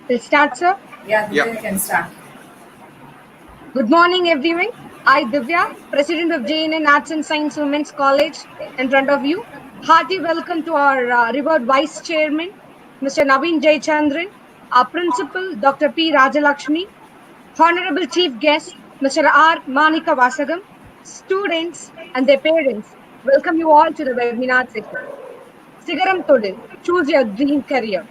We'll start, sir. Yeah, you can start. Good morning, everyone. I, Divya, President of JNN Arts and Science Women's College, in front of you. Hearty welcome to our revered Vice Chairman, Mr. Naveen Jayachandran, our Principal, Dr. P. Rajalakshmi, Honorable Chief Guest, Mr. R. Manika Vasagam, students and their parents. Welcome you all to the webinar session. Sigaram Todil, choose your dream career.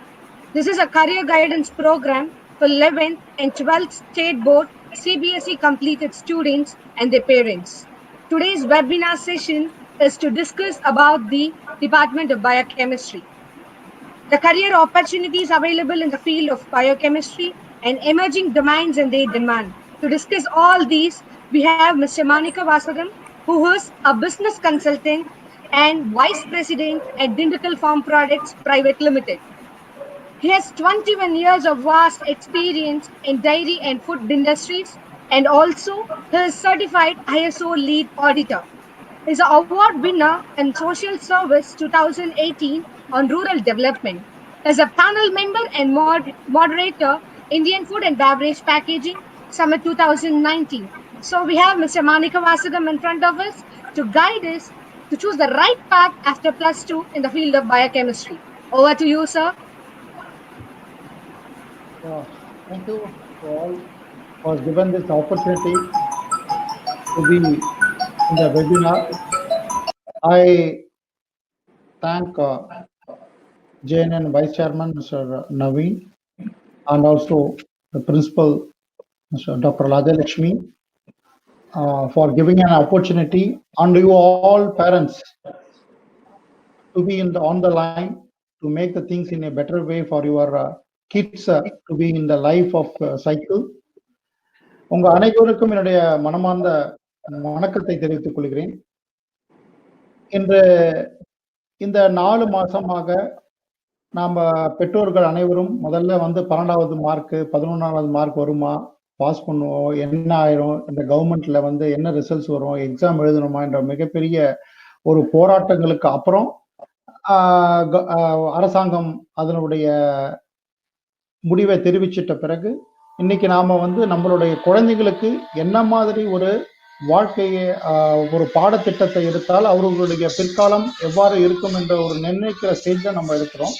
This is a career guidance program for 11th and 12th State Board CBSE completed students and their parents. Today's webinar session is to discuss about the Department of Biochemistry. The career opportunities available in the field of biochemistry and emerging domains and their demand. To discuss all these, we have Mr. Manika Vasagam, who is a business consultant and Vice President at Dindigal Farm Products Private Limited. He has 21 years of vast experience in dairy and food industries, and also he is certified ISO lead auditor. He is an award winner in Social Service 2018 on rural development. As a panel member and moderator, Indian Food and Beverage Packaging Summit 2019. So we have Mr. Manika Vasagam in front of us to guide us to choose the right path after +2 in the field of biochemistry. Over to you, sir. Thank you all for given this opportunity to be in the webinar. I thank JNN Vice Chairman Mr. Naveen and also the Principal Mr. Dr. Rajalakshmi for giving an opportunity, and you all parents to be on the line to make the things in a better way for your kids to be in the life of cycle. உங்க அனைவருக்கும் என்னுடைய மனமார்ந்த வணக்கத்தை தெரிவித்துக் கொள்கிறேன். இன்று இந்த 4 மாசமாக நாம பெற்றோர்கள் அனைவரும் முதல்ல 12வது மார்க் 11வது மார்க் வருமா, பாஸ் பண்ணுவோம், என்ன ஆயிரும், இந்த கவர்மெண்ட்ல என்ன ரிசல்ட்ஸ் வரும், எக்ஸாம் எழுதணுமா என்ற மிகப்பெரிய ஒரு போராட்டங்களுக்கு அப்புறம் அரசாங்கம் அதனுடைய முடிவை தெரிவிச்சிட்ட பிறகு இன்னைக்கு நாம நம்மளுடைய குழந்தைகளுக்கு என்ன மாதிரி ஒரு வாழ்க்கையை ஒரு பாடத்திட்டத்தை எடுத்தால் அவர்களுடைய பிற்காலம் எவ்வாறு இருக்கும் என்ற ஒரு நிர்ணயிக்கிற ஸ்டேஜ்ல நம்ம இருக்கிறோம்.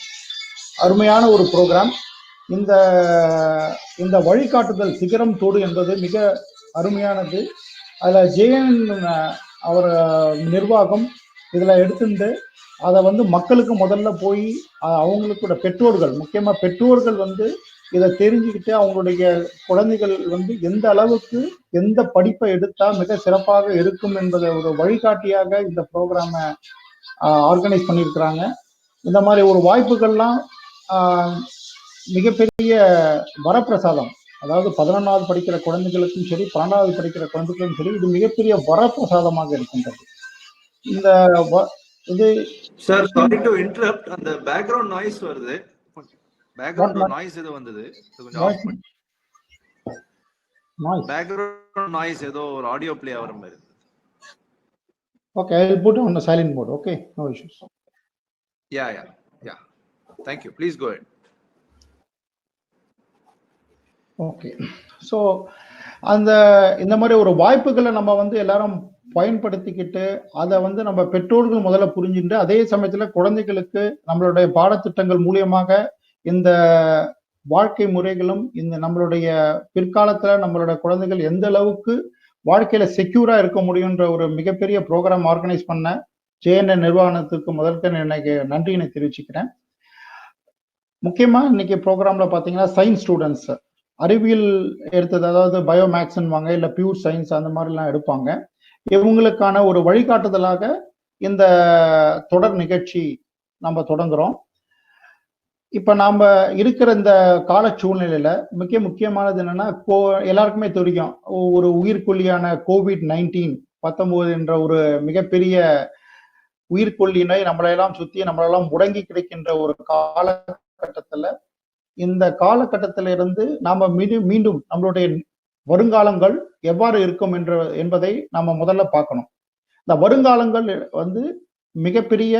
அருமையான ஒரு ப்ரோக்ராம். இந்த வழிகாட்டுதல் சிகரம் தோடு என்பது மிக அருமையானது. அதுல ஜேஎன் அவர் நிர்வாகம் இதுல எடுத்துட்டு அதை மக்களுக்கு முதல்ல போய் அவங்களுக்கூட பெற்றோர்கள், முக்கியமா பெற்றோர்கள் இதை தெரிஞ்சுக்கிட்டு அவங்களுடைய குழந்தைகள் எந்த அளவுக்கு எந்த படிப்பை எடுத்தா மிக சிறப்பாக இருக்கும் என்பதை ஒரு வழிகாட்டியாக இந்த ப்ரோக்ராமை ஆர்கனைஸ் பண்ணியிருக்கிறாங்க. இந்த மாதிரி ஒரு வாய்ப்புகள்லாம் மிகப்பெரிய வரப்பிரசாதம். அதாவது 11வது படிக்கிற குழந்தைகளுக்கும் சரி, 12வது படிக்கிற குழந்தைகளுக்கும் சரி, இது மிகப்பெரிய வரப்பிரசாதமாக இருக்கின்றது. இது சார், சாரி டு இன்டரப்ட், அந்த பேக்ரவுண்ட் நாய்ஸ் வருது. பேக்ரவுண்ட் நாய்ஸ் ஏதோ வந்தது, கொஞ்சம் ஆஃப் பண்ணு. பேக்ரவுண்ட் நாய்ஸ் ஏதோ ஒரு ஆடியோ ப்ளே ஆவற மாதிரி. Okay, I will put on the silent mode. Okay, no issues. Yeah. Thank you. Please go ahead. Okay. So இந்த மாதிரி ஒரு வாய்ப்புகளை நம்ம எல்லாரும் பயன்படுத்திக்கிட்டு அதை நம்ம பெற்றோர்கள் முதல்ல புரிஞ்சுட்டு, அதே சமயத்துல குழந்தைகளுக்கு நம்மளுடைய பாடத்திட்டங்கள் மூலியமாக இந்த வாழ்க்கை முறைகளும் இந்த நம்மளுடைய பிற்காலத்துல நம்மளுடைய குழந்தைகள் எந்த அளவுக்கு வாழ்க்கையில செக்யூரா இருக்க முடியுன்ற ஒரு மிகப்பெரிய ப்ரோக்ராம் ஆர்கனைஸ் பண்ண ஜேஎன்என் நிர்வாகத்துக்கு முதல்ல எனக்கு நன்றியினை தெரிவிச்சுக்கிறேன். முக்கியமா இன்னைக்கு ப்ரோக்ராம்ல பாத்தீங்கன்னா சயின்ஸ் ஸ்டூடெண்ட்ஸ் அறிவியல் எடுத்தது, அதாவது பயோமேக்ஸ்ன்னுவாங்க, இல்ல பியூர் சயின்ஸ் அந்த மாதிரிலாம் எடுப்பாங்க. இவங்களுக்கான ஒரு வழிகாட்டுதலாக இந்த தொடர் நிகழ்ச்சி நம்ம தொடங்குறோம். இப்ப நாம இருக்கிற இந்த கால சூழ்நிலையில மிக முக்கியமானது என்னன்னா, எல்லாருக்குமே தெரியும், ஒரு உயிர்கொல்லியான COVID-19 என்ற ஒரு மிகப்பெரிய உயிர்கொல்லினை நம்மளெல்லாம் சுத்தி நம்மளெல்லாம் முடங்கி கிடைக்கின்ற ஒரு காலகட்டத்துல, இந்த காலகட்டத்தில இருந்து நாம மீண்டும் நம்மளுடைய வருங்காலங்கள் எவ்வாறு இருக்கும் என்பதை நாம முதல்ல பார்க்கணும். இந்த வருங்காலங்கள் மிகப்பெரிய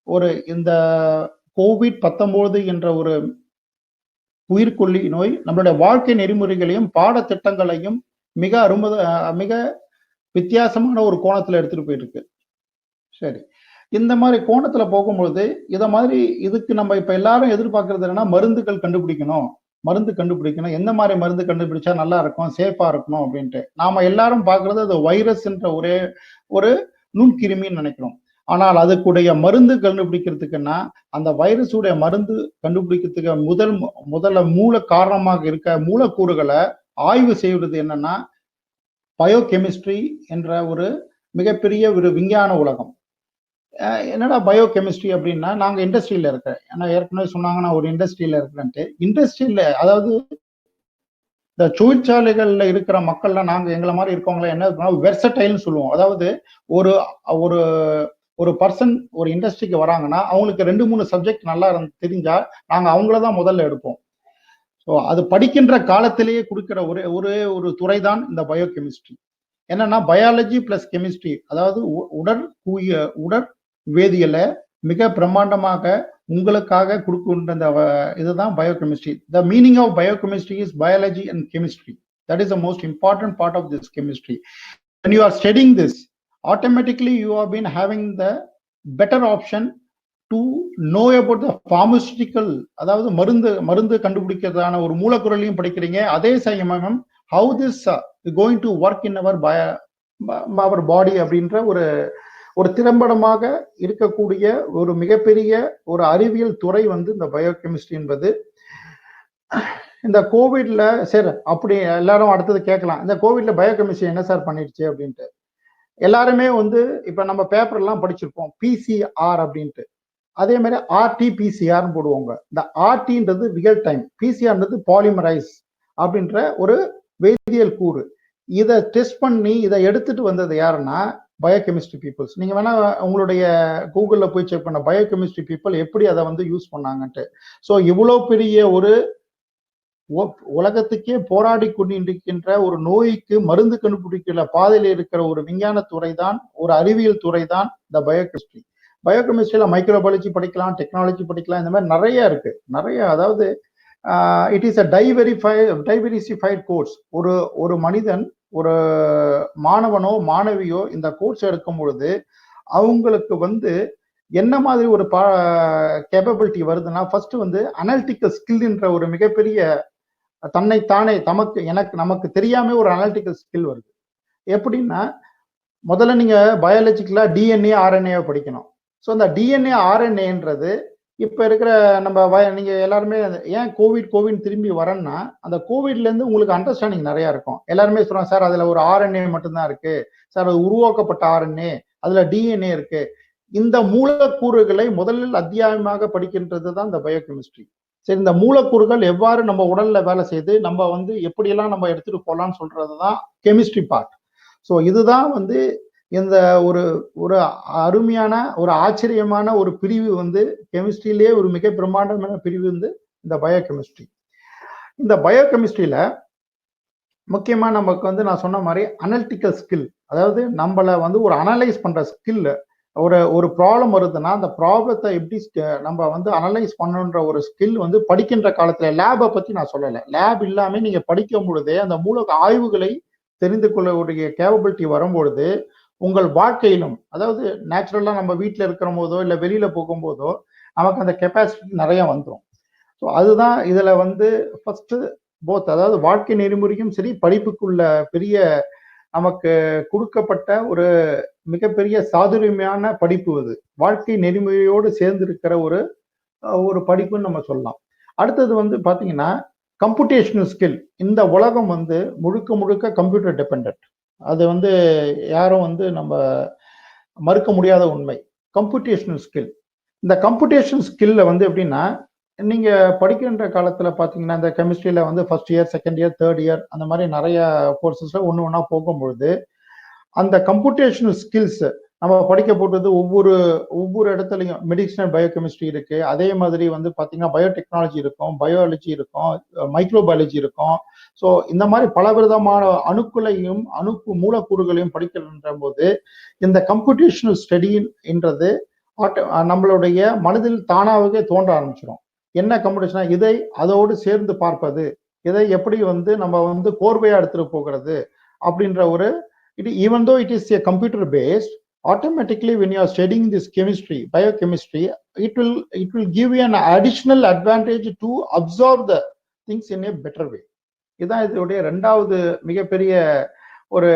ஒரு இந்த COVID-19 என்ற ஒரு உயிர்கொல்லி நோய் நம்மளுடைய வாழ்க்கை நெறிமுறைகளையும் பாடத்திட்டங்களையும் மிக வித்தியாசமான ஒரு கோணத்துல எடுத்துட்டு போயிருக்கு. சரி, இந்த மாதிரி கோணத்துல போகும்போது இதுக்கு நம்ம இப்ப எல்லாரும் எதிர்பார்க்கறது என்னன்னா மருந்துகள் கண்டுபிடிக்கணும், எந்த மாதிரி மருந்து கண்டுபிடிச்சா நல்லா இருக்கும், சேஃபா இருக்கணும் அப்படின்ட்டு. நாம எல்லாரும் பார்க்கறது அது வைரஸ் என்ற ஒரு நுண்கிருமின்னு நினைக்கிறோம். ஆனால் அதுக்குடைய மருந்து கண்டுபிடிக்கிறதுக்குன்னா அந்த வைரஸுடைய மருந்து கண்டுபிடிக்கிறதுக்கு முதல்ல மூல காரணமாக இருக்க மூலக்கூறுகளை ஆய்வு செய்வது என்னன்னா பயோகெமிஸ்ட்ரி என்ற ஒரு மிகப்பெரிய ஒரு விஞ்ஞான உலகம். என்னடா பயோகெமிஸ்ட்ரி அப்படின்னா, நாங்க இண்டஸ்ட்ரியில இருக்கேன், ஏன்னா ஏற்கனவே சொன்னாங்க நான் ஒரு இண்டஸ்ட்ரியில இருக்கிறேன்ட்டு. இண்டஸ்ட்ரியில அதாவது இந்த தொழிற்சாலைகள்ல இருக்கிற மக்கள்லாம் நாங்க எங்களை மாதிரி இருக்கவங்கள என்ன வெர்சடைல்னு சொல்லுவோம். அதாவது ஒரு ஒரு ஒரு பர்சன் ஒரு இண்டஸ்ட்ரிக்கு வராங்கன்னா அவங்களுக்கு 2-3 சப்ஜெக்ட் நல்லா தெரிஞ்சா நாங்க அவங்களதான் முதல்ல எடுப்போம். ஸோ அது படிக்கின்ற காலத்திலேயே கொடுக்கிற ஒரு துறை தான் இந்த பயோகெமிஸ்ட்ரி. என்னன்னா பயாலஜி பிளஸ் கெமிஸ்ட்ரி, அதாவது உடற் வேதியியலை மிக பிரம்மாண்டமாக உங்களுக்காக கொடுக்கின்ற இதுதான் biochemistry. The meaning of biochemistry is biology and chemistry. That is the most important part of this chemistry. when you are studying this, automatically you have been having the better option to know about the pharmaceutical, அதாவது மருந்து கண்டுபிடிக்கிறதான ஒரு மூலக்கூறையும் படிக்கிறீங்க. அதே சமயம் how this going to work in our body அப்படின்ற ஒரு திறம்படமாக இருக்கக்கூடிய ஒரு மிகப்பெரிய ஒரு அறிவியல் துறை இந்த பயோகெமிஸ்ட்ரி என்பது. இந்த கோவிட்ல சரி, அப்படி எல்லாரும் அடுத்தது கேட்கலாம், இந்த கோவிட்ல பயோகெமிஸ்ட்ரி என்ன சார் பண்ணிடுச்சு அப்படின்ட்டு. எல்லாருமே இப்ப நம்ம பேப்பர் எல்லாம் படிச்சிருப்போம் PCR அப்படின்ட்டு. அதே மாதிரி RT-PCR போடுவாங்க. இந்த RTன்றது ரியல் டைம், PCR பாலிமரைஸ் அப்படின்ற ஒரு வேதியியல் கூறு. இதை டெஸ்ட் பண்ணி இதை எடுத்துட்டு வந்தது யாருன்னா பயோகெமிஸ்ட்ரி பீப்புள்ஸ். நீங்க வேணா உங்களுடைய கூகுள்ல போய் செக் பண்ண பயோகெமிஸ்ட்ரி பீப்புள் எப்படி அதை யூஸ் பண்ணாங்கன்ட்டு. ஸோ இவ்வளவு பெரிய ஒரு உலகத்துக்கே போராடி கொண்டிருக்கின்ற ஒரு நோய்க்கு மருந்து கண்டுபிடிக்கிற பாதையில இருக்கிற ஒரு விஞ்ஞான துறை தான், ஒரு அறிவியல் துறை தான் இந்த பயோகெமிஸ்ட்ரி. பயோகெமிஸ்ட்ரியில மைக்ரோபாலஜி படிக்கலாம், டெக்னாலஜி படிக்கலாம், இந்த மாதிரி நிறைய அதாவது இட் இஸ் அ டைவரிஃபைட் கோர்ஸ். ஒரு மனிதன், ஒரு மாணவனோ மாணவியோ இந்த கோர்ஸ் எடுக்கும் பொழுது அவங்களுக்கு என்ன மாதிரி ஒரு கேப்பபிலிட்டி வருதுன்னா, ஃபர்ஸ்ட் அனலிட்டிக்கல் ஸ்கில்ன்ற ஒரு மிகப்பெரிய தன்னைத்தானே நமக்கு தெரியாம ஒரு அனலிட்டிக்கல் ஸ்கில் வருது. எப்படின்னா, முதல்ல நீங்க பயாலஜிக்கலா DNA RNA படிக்கணும். ஸோ அந்த DNA RNAன்றது இப்ப இருக்கிற நீங்க எல்லாருமே ஏன் கோவிட் திரும்பி வரேன்னா, அந்த கோவிட்ல இருந்து உங்களுக்கு அண்டர்ஸ்டாண்டிங் நிறைய இருக்கும். எல்லாருமே சொல்றாங்க, சார் அதுல ஒரு RNA மட்டும்தான் இருக்கு சார், அது உருவாக்கப்பட்ட RNA, அதுல DNA இருக்கு. இந்த மூலக்கூறுகளை முதலில் அத்தியாயமாக படிக்கின்றது தான் இந்த பயோகெமிஸ்ட்ரி. சரி, இந்த மூலக்கூறுகள் எவ்வாறு நம்ம உடல்ல வேலை செய்து நம்ம எப்படியெல்லாம் நம்ம எடுத்துட்டு போகலாம்னு சொல்றதுதான் கெமிஸ்ட்ரி பார்ட். ஸோ இதுதான் இந்த ஒரு அருமையான ஒரு ஆச்சரியமான ஒரு பிரிவு கெமிஸ்ட்ரியிலே ஒரு மிக பிரம்மாண்டமான பிரிவு இந்த பயோகெமிஸ்ட்ரி. இந்த பயோகெமிஸ்ட்ரியில முக்கியமா நமக்கு நான் சொன்ன மாதிரி அனலிட்டிக்கல் ஸ்கில், அதாவது நம்மள ஒரு அனலைஸ் பண்ற ஸ்கில். ஒரு ப்ராப்ளம் வருதுன்னா அந்த ப்ராப்ளத்தை எப்படி நம்ம அனலைஸ் பண்ணணுன்ற ஒரு ஸ்கில் படிக்கின்ற காலத்துல, லேபை பத்தி நான் சொல்லலை, லேப் இல்லாம நீங்க படிக்கும் பொழுதே அந்த ஆய்வுகளை தெரிந்து கொள்ளக்கூடிய கேப்பபிலிட்டி வரும்பொழுது உங்கள் வாழ்க்கையிலும், அதாவது நேச்சுரலா நம்ம வீட்டில் இருக்கிற போதோ இல்லை வெளியில போகும்போதோ நமக்கு அந்த கெப்பாசிட்டி நிறைய வந்துடும். ஸோ அதுதான் இதுல ஃபர்ஸ்ட் போத், அதாவது வாழ்க்கை நெறிமுறையும் சரி, படிப்புக்குள்ள பெரிய நமக்கு கொடுக்கப்பட்ட ஒரு மிகப்பெரிய சாதுரியமான படிப்பு. அது வாழ்க்கை நெறிமுறையோடு சேர்ந்து இருக்கிற ஒரு படிப்புன்னு நம்ம சொல்லலாம். அடுத்தது பாத்தீங்கன்னா கம்ப்யூட்டேஷனல் ஸ்கில். இந்த உலகம் முழுக்க கம்ப்யூட்டர் டிபெண்டன்ட். அது யாரும் நம்ம மறுக்க முடியாத உண்மை. கம்ப்யூட்டேஷனல் ஸ்கில், இந்த கம்ப்யூட்டேஷனல் ஸ்கில்ல எப்படின்னா, நீங்க படிக்கின்ற காலத்துல பாத்தீங்கன்னா இந்த கெமிஸ்ட்ரியில first year, second year, third year அந்த மாதிரி நிறைய கோர்சஸ்ல ஒண்ணா போகும்பொழுது அந்த கம்ப்யூட்டேஷனல் ஸ்கில்ஸ் நம்ம படிக்க போட்டது ஒவ்வொரு இடத்துலையும் மெடிசினல் பயோகெமிஸ்ட்ரி இருக்கு. அதே மாதிரி பாத்தீங்கன்னா பயோடெக்னாலஜி இருக்கும், பயாலஜி இருக்கும், மைக்ரோபயாலஜி இருக்கும், ஸோ இந்த மாதிரி பலவிதமான அணுக்களையும் மூலக்கூறுகளையும் படிக்கின்ற போது இந்த கம்ப்யூட்டேஷனல் ஸ்டடின்றது நம்மளுடைய மனதில் தானாகவே தோன்ற ஆரம்பிச்சிடும். என்ன கம்ப்யூட்டேஷனா இதை அதோடு சேர்ந்து பார்ப்பது, இதை எப்படி வந்து நம்ம வந்து கோர்வையா எடுத்துட்டு போகிறது அப்படின்ற ஒரு even though it is a computer based, automatically when you are studying this chemistry, biochemistry, it will give you an additional advantage to absorb the things in a better way. இதான் இதோடைய ரெண்டாவது மிகப்பெரிய ஒரு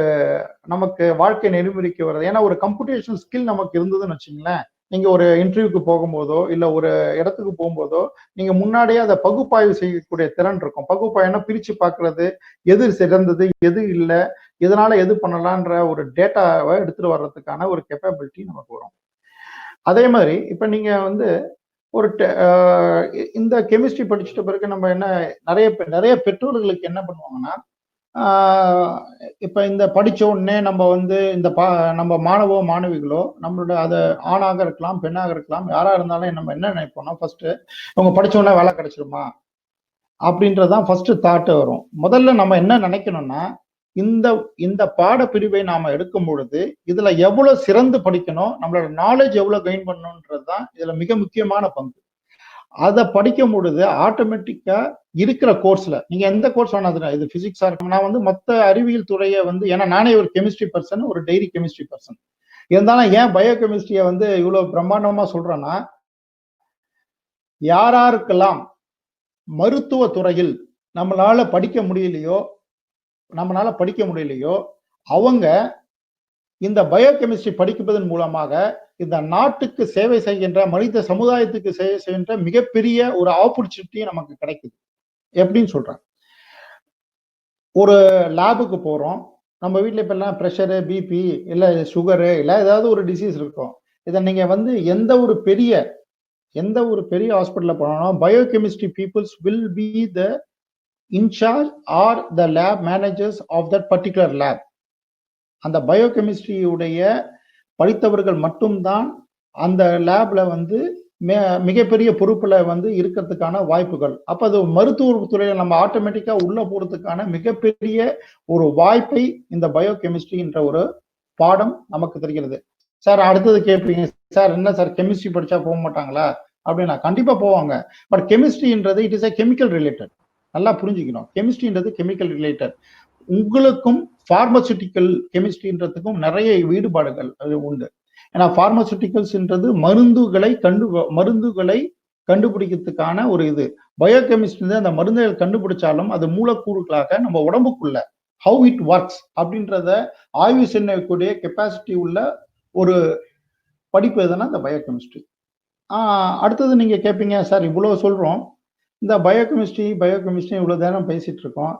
நமக்கு வாழ்க்கை நெறிமுறைக்கு வருது. ஏன்னா ஒரு கம்ப்யூட்டேஷனல் ஸ்கில் நமக்கு இருந்ததுன்னு வச்சுங்களேன், நீங்க ஒரு இன்டர்வியூக்கு போகும்போதோ இல்ல ஒரு இடத்துக்கு போகும்போதோ நீங்க முன்னாடியே அதை பகுப்பாய்வு செய்யக்கூடிய திறன் இருக்கும். பகுப்பாய்வுனா பிரிச்சு பார்க்கறது, எது சிறந்தது எது இல்லை, இதனால எது பண்ணலான்ற ஒரு டேட்டாவை எடுத்துட்டு வர்றதுக்கான ஒரு கேப்பபிலிட்டி நமக்கு வரும். அதே மாதிரி இப்ப நீங்க வந்து ஒரு இந்த கெமிஸ்ட்ரி படிச்சுட்ட பிறகு நம்ம என்ன நிறைய பெற்றோர்களுக்கு என்ன பண்ணுவாங்கன்னா, இப்ப இந்த படிச்ச உடனே நம்ம வந்து நம்ம மாணவிகளோ நம்மளோட அதை ஆணாக இருக்கலாம் பெண்ணாக இருக்கலாம் யாரா இருந்தாலும் நம்ம என்ன நினைப்போம்னா, ஃபர்ஸ்ட் அவங்க படிச்ச உடனே வேலை கிடைச்சிருமா அப்படின்றதான் ஃபர்ஸ்ட் தாட் வரும். முதல்ல நம்ம என்ன நினைக்கணும்னா, இந்த பாடப்பிரிவை நாம எடுக்கும் பொழுது இதுல எவ்வளவு சிறந்து படிக்கணும், நம்மளோட நாலேஜ் எவ்வளவு கெயின் பண்ணணும்ன்றதுதான் இதுல மிக முக்கியமான பங்கு. அதை படிக்கும் பொழுது ஆட்டோமேட்டிக்கா இருக்கிற கோர்ஸ்ல நீங்க எந்த கோர்ஸ் வேணாதுன்னா, இது பிசிக்ஸா இருக்கும். நான் வந்து மொத்த அறிவியல் துறையை வந்து, ஏன்னா நானே ஒரு கெமிஸ்ட்ரி பர்சன், ஒரு டெய்ரி கெமிஸ்ட்ரி பர்சன் இருந்தாலும் ஏன் பயோ கெமிஸ்ட்ரியை வந்து இவ்வளவு பிரம்மாண்டமா சொல்றேன்னா, யாராருக்கெல்லாம் மருத்துவ துறையில் நம்மளால படிக்க முடியலையோ அவங்க இந்த பயோ கெமிஸ்ட்ரி படிப்பதன் மூலமாக இந்த நாட்டுக்கு சேவை செய்கின்ற, மனித சமுதாயத்துக்கு சேவை செய்கின்ற மிகப்பெரிய ஒரு ஆப்பர்ச்சுனிட்டி நமக்கு கிடைக்குது. எப்படின்னு சொல்றேன், ஒரு லேபுக்கு போறோம், நம்ம வீட்டுல இப்ப எல்லாம் ப்ரெஷரு, பிபி இல்ல சுகரு இல்ல ஏதாவது ஒரு டிசீஸ் இருக்கும். இதை நீங்க வந்து எந்த ஒரு பெரிய ஹாஸ்பிட்டல்ல போனோம்னா biochemistry peoples will be the incharge or the lab managers of that particular lab. அந்த பயோகெமிஸ்ட்ரியுடைய படித்தவர்கள் மட்டும்தான் அந்த லேப்ல வந்து மிகப்பெரிய பொறுப்புல வந்து இருக்கிறதுக்கான வாய்ப்புகள். அப்ப அது மருத்துவத்துறையில நம்ம ஆட்டோமேட்டிக்கா உள்ள போறதுக்கான மிகப்பெரிய ஒரு வாய்ப்பை இந்த பயோகெமிஸ்ட்ரின்ற ஒரு பாடம் நமக்கு தெரிகிறது. சார் அடுத்தது கேட்பீங்க, சார் என்ன சார் கெமிஸ்ட்ரி படிச்சா போக மாட்டாங்களா அப்படின்னா, கண்டிப்பா போவாங்க. பட் கெமிஸ்ட்ரின்றது it is a chemical related. நல்லா புரிஞ்சுக்கணும், கெமிஸ்ட்ரின்றது கெமிக்கல் ரிலேட்டட். உங்களுக்கும் பார்மசூட்டிக்கல் கெமிஸ்ட்ரின்றதுக்கும் நிறைய ஈடுபாடுகள் உண்டு. ஏன்னா பார்மசூட்டிக்கல்ஸ்ன்றது மருந்துகளை கண்டுபிடிக்கிறதுக்கான ஒரு இது. பயோகெமிஸ்ட்ரி அந்த மருந்துகள் கண்டுபிடிச்சாலும் அது மூலக்கூறுகளாக நம்ம உடம்புக்குள்ள ஹவு இட் ஒர்க்ஸ் அப்படின்றத ஆய்வு செய்யக்கூடிய கெப்பாசிட்டி உள்ள ஒரு படிப்பு எதுனா இந்த பயோகெமிஸ்ட்ரி. அடுத்தது நீங்க கேட்பீங்க, சார் இவ்வளவு சொல்றோம், இந்த பயோகெமிஸ்ட்ரி இவ்வளவு நேரம் பேசிட்டு இருக்கோம்,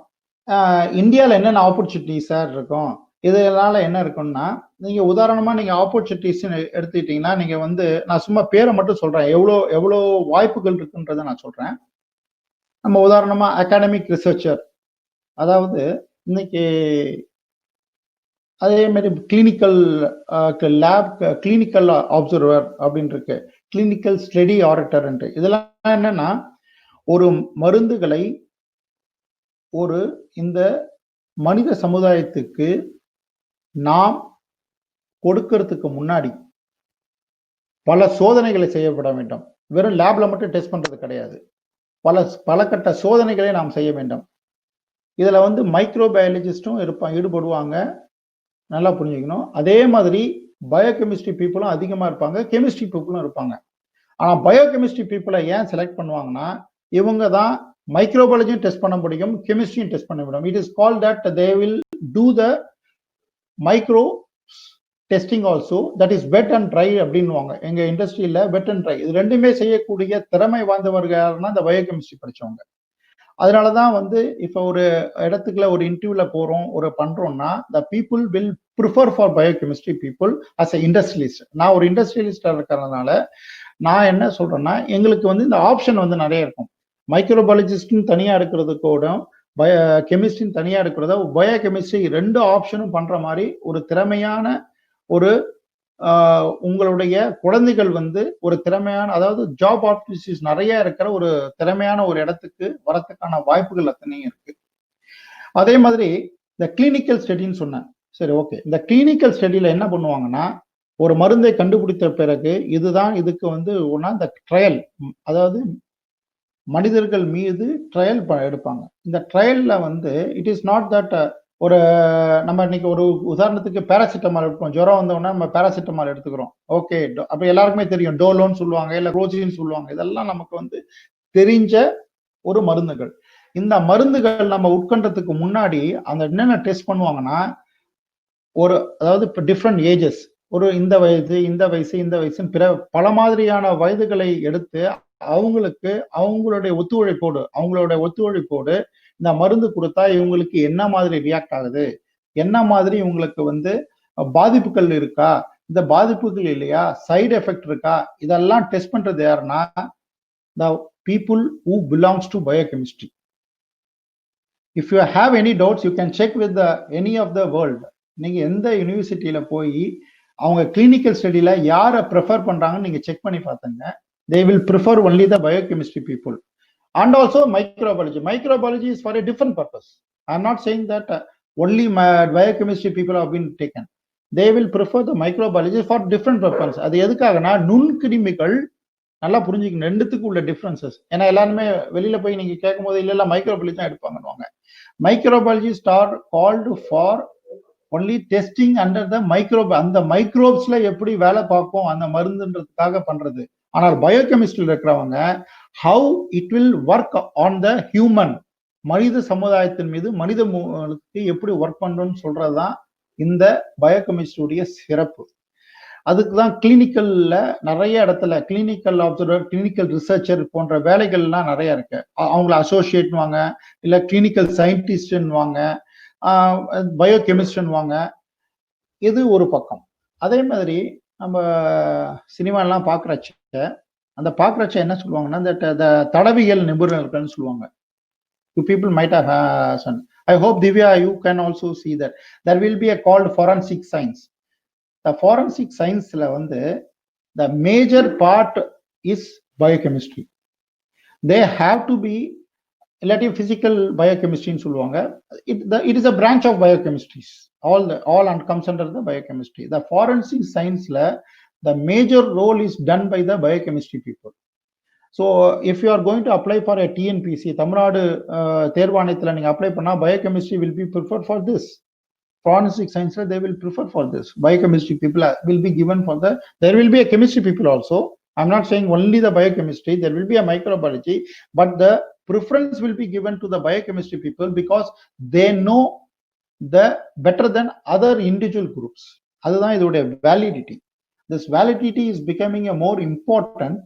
இந்தியாவில் என்னென்ன ஆப்பர்ச்சுனிட்டி சார் இருக்கும், இதனால என்ன இருக்கும்னா, நீங்க உதாரணமா நீங்க ஆப்பர்ச்சுனிட்டிஸ் எடுத்துக்கிட்டீங்கன்னா, நீங்க வந்து நான் சும்மா பேரை மட்டும் சொல்றேன், எவ்வளோ வாய்ப்புகள் இருக்குன்றதை நான் சொல்றேன். நம்ம உதாரணமா அகாடமிக் ரிசர்ச்சர், அதாவது இன்னைக்கு அதே மாதிரி கிளினிக்கல் லேப் கிளினிக்கல் அப்சர்வர் அப்படின்னு இருக்கு, கிளினிக்கல் ஸ்டடி ஆடிட்டர். இதெல்லாம் என்னன்னா, ஒரு மருந்துகளை இந்த மனித சமுதாயத்துக்கு நாம் கொடுக்கறதுக்கு முன்னாடி பல சோதனைகளை செய்யப்பட வேண்டும். வெறும் லேப்ல மட்டும் டெஸ்ட் பண்றது கிடையாது, பல கட்ட சோதனைகளை நாம் செய்ய வேண்டும். இதுல வந்து மைக்ரோபயாலஜிஸ்டும் ஈடுபடுவாங்க, நல்லா புரிஞ்சுக்கணும். அதே மாதிரி பயோகெமிஸ்ட்ரி பீப்புளும் அதிகமா இருப்பாங்க, கெமிஸ்ட்ரி பீப்புளும் இருப்பாங்க. ஆனா பயோகெமிஸ்ட்ரி பீப்புளை ஏன் செலக்ட் பண்ணுவாங்கன்னா, இவங்க தான் மைக்ரோபயாலஜியும் டெஸ்ட் பண்ண முடியும், கெமிஸ்ட்ரியும் டெஸ்ட் பண்ண முடியும். It is call that they will do the micro testing also, that is wet and try அப்படின்னுவாங்க எங்க இண்டஸ்ட்ரியில. வெட் அண்ட் ட்ரை இது ரெண்டுமே செய்யக்கூடிய திறமை வாய்ந்தவர்கள்னா இந்த பயோகெமிஸ்ட்ரி படிச்சவங்க. அதனாலதான் வந்து இப்ப ஒரு இடத்துக்குள்ள ஒரு இன்டர்வியூல போறோம், பண்றோம்னா the people will prefer for biochemistry people as a industrialist. நான் ஒரு இண்டஸ்ட்ரியலிஸ்டா இருக்கிறதுனால நான் என்ன சொல்றேன்னா, எங்களுக்கு வந்து இந்த ஆப்ஷன் வந்து நிறைய இருக்கும். மைக்ரோபயாலஜிஸ்ட்னு தனியா இருக்கிறது கூட, கெமிஸ்ட்ரின்னு தனியா இருக்கிறத, பயோகெமிஸ்ட்ரி ரெண்டு ஆப்ஷனும் பண்ற மாதிரி ஒரு திறமையான ஒரு உங்களுடைய குழந்தைகள் வந்து ஒரு திறமையான, அதாவது ஜாப் ஆப்பர்ச்சுனிட்டிஸ் நிறைய இருக்கிற ஒரு திறமையான ஒரு இடத்துக்கு வரத்துக்கான வாய்ப்புகள் அத்தனையும் இருக்கு. அதே மாதிரி இந்த கிளினிக்கல் ஸ்டடின்னு சொன்னேன். சரி, ஓகே. இந்த கிளினிக்கல் ஸ்டடியில என்ன பண்ணுவாங்கன்னா, ஒரு மருந்தை கண்டுபிடித்த பிறகு இதுதான் இதுக்கு வந்து ஒன்னா இந்த ட்ரையல், அதாவது மனிதர்கள் மீது ட்ரையல் எடுப்பாங்க. இந்த ட்ரையல்ல வந்து இட் இஸ் நாட் தட் ஒரு நம்ம இன்னைக்கு ஒரு உதாரணத்துக்கு பேராசிட்டமால் எடுப்போம். ஜுரம் வந்தோடனே நம்ம பேராசிட்டமால் எடுத்துக்கிறோம். ஓகே, அப்ப எல்லாருக்குமே தெரியும் டோலோன்னு சொல்லுவாங்க, இல்ல ரோஜின்னு சொல்லுவாங்க. இதெல்லாம் நமக்கு வந்து தெரிஞ்ச ஒரு மருந்துகள். இந்த மருந்துகள் நம்ம உட்கொண்டதுக்கு முன்னாடி அந்த என்னென்ன டெஸ்ட் பண்ணுவாங்கன்னா, ஒரு அதாவது இப்போ டிஃப்ரெண்ட் ஏஜஸ், ஒரு இந்த வயசு இந்த வயசு இந்த வயசுன்னு பிற பல மாதிரியான வயதுகளை எடுத்து அவங்களுக்கு அவங்களுடைய ஒத்துழைப்போடு இந்த மருந்து கொடுத்தா இவங்களுக்கு என்ன மாதிரி ரியாக்ட் ஆகுது, என்ன மாதிரி இவங்களுக்கு வந்து பாதிப்புகள் இருக்கா, இந்த பாதிப்புகள் இல்லையா, சைடு எஃபெக்ட் இருக்கா, இதெல்லாம் டெஸ்ட் பண்றது யாருன்னா the people who belongs to biochemistry. If you have any doubts, you can check with any of the world. நீங்க எந்த யூனிவர்சிட்டியில போய் அவங்க கிளினிக்கல் ஸ்டடியில யாரை ப்ரிஃபர் பண்றாங்கன்னு நீங்க செக் பண்ணி பார்த்துங்க. they will prefer only the biochemistry people. And also microbiology is for a different purpose. I'm not saying that only biochemistry people have been taken. They will prefer the microbiology for different purpose. அது எதுக்காகனா நுண்கிருமிகள் நல்லா புரிஞ்சுக்கணும் ரெண்டுத்துக்கு உள்ள differences. ஏன்னா எல்லாருமே வெளியில போய் நீங்க கேட்கும் போது இல்ல மைக்ரோபாலஜி தான் எடுப்பாங்கன்னு. Microbiologist are called for only testing under the microbe. அந்த மைக்ரோப்ஸ்ல எப்படி வேலை பார்க்கும் அந்த மருந்துன்றதுக்காக பண்றது. ஆனால் பயோகெமிஸ்ட்ரியில் இருக்கிறவங்க how it will work on the human, மனித சமுதாயத்தின் மீது மனிதனுக்கு எப்படி ஒர்க் பண்றோம்னு சொல்றதுதான் இந்த பயோகெமிஸ்ட்ரியுடைய சிறப்பு. அதுக்கு தான் கிளினிக்கல்ல நிறைய இடத்துல கிளினிக்கல் ஆப்சர்வர், கிளினிக்கல் ரிசர்ச்சர் போன்ற வேலைகள்லாம் நிறைய இருக்கு. அவங்கள அசோசியேட் வாங்க, இல்ல கிளினிக்கல் சயின்டிஸ்ட் வாங்க, பயோகெமிஸ்ட் வாங்க. இது ஒரு பக்கம். அதே மாதிரி நம்ம சினிமாலாம் அந்த பாக்குறச்ச என்ன சொல்லுவாங்கன்னா, இந்த தடவியல் நிபுணர்கள்னு சொல்லுவாங்க. You people might have I hope Divya you can also see that there will be a called forensic science. The forensic science வந்து the major part is biochemistry. They have to be relative physical biochemistry ன்னு சொல்லுவாங்க. It is a branch of biochemistry. All comes under the biochemistry. The forensic science the major role is done by the biochemistry people. So if you are going to apply for a TNPC, Tamil Nadu தேர்வாணையத்துல நீங்க apply பண்ணா biochemistry will be preferred for this. Forensic science they will prefer for this. Biochemistry people will be given for there will be a chemistry people also. I'm not saying only the biochemistry, there will be a microbiology, but the preference will be given to the biochemistry people because they know the better than other individual groups. அதுதான் இதோட validity. This validity is becoming a more important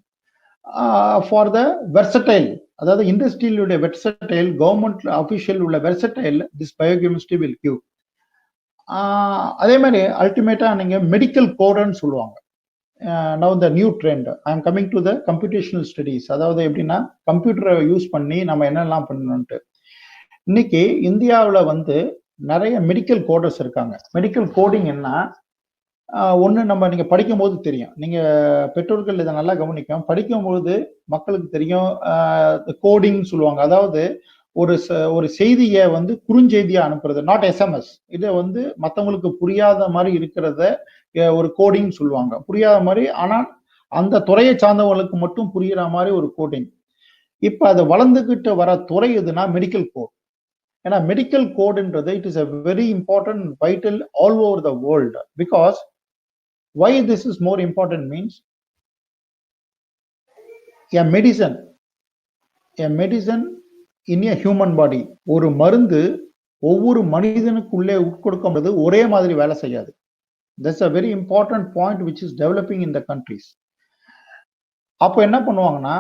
for the versatile, அதாவது இண்டஸ்ட்ரியிலுடைய versatile, government official உள்ள versatile this biochemistry will give. அதே மாதிரி அல்டிமேட்டா நீங்க medical கோடன்னு சொல்லுவாங்க. now the new trend I am coming to the computational studies. அதாவது எப்படின்னா கம்ப்யூட்டரை யூஸ் பண்ணி நம்ம என்னெல்லாம் பண்ணணும்ட்டு. இன்னைக்கு இந்தியாவில் வந்து நிறைய மெடிக்கல் கோடர்ஸ் இருக்காங்க. மெடிக்கல் கோடிங் என்ன ஒன்று நம்ம நீங்க படிக்கும் போது தெரியும். நீங்க பெற்றோர்கள் இதை நல்லா கவனிக்கும். படிக்கும் பொழுது மக்களுக்கு தெரியும் கோடிங் சொல்லுவாங்க. அதாவது ஒரு செய்தியை வந்து குறுஞ்செய்தியா அனுப்புறது, நாட் SMS. இதை வந்து மற்றவங்களுக்கு புரியாத மாதிரி இருக்கிறத ஒரு கோடிங் சொல்லுவாங்க. புரியாத மாதிரி, ஆனால் அந்த துறையை சார்ந்தவங்களுக்கு மட்டும் புரியுற மாதிரி ஒரு கோடிங். இப்ப அது வளர்ந்துகிட்டு வர துறை எதுனா மெடிக்கல் கோட். ஏன்னா மெடிக்கல் கோடுன்றது it is a very important vital all over the world. Because why this is more important means a medicine in a human body, ஒரு மருந்து ஒவ்வொரு மனிதனுக்குள்ளே உட்கொடுக்கும்போது ஒரே மாதிரி வேலை செய்யாது. That's a very important point which is developing in the countries. அப்போ என்ன பண்ணுவாங்கன்னா,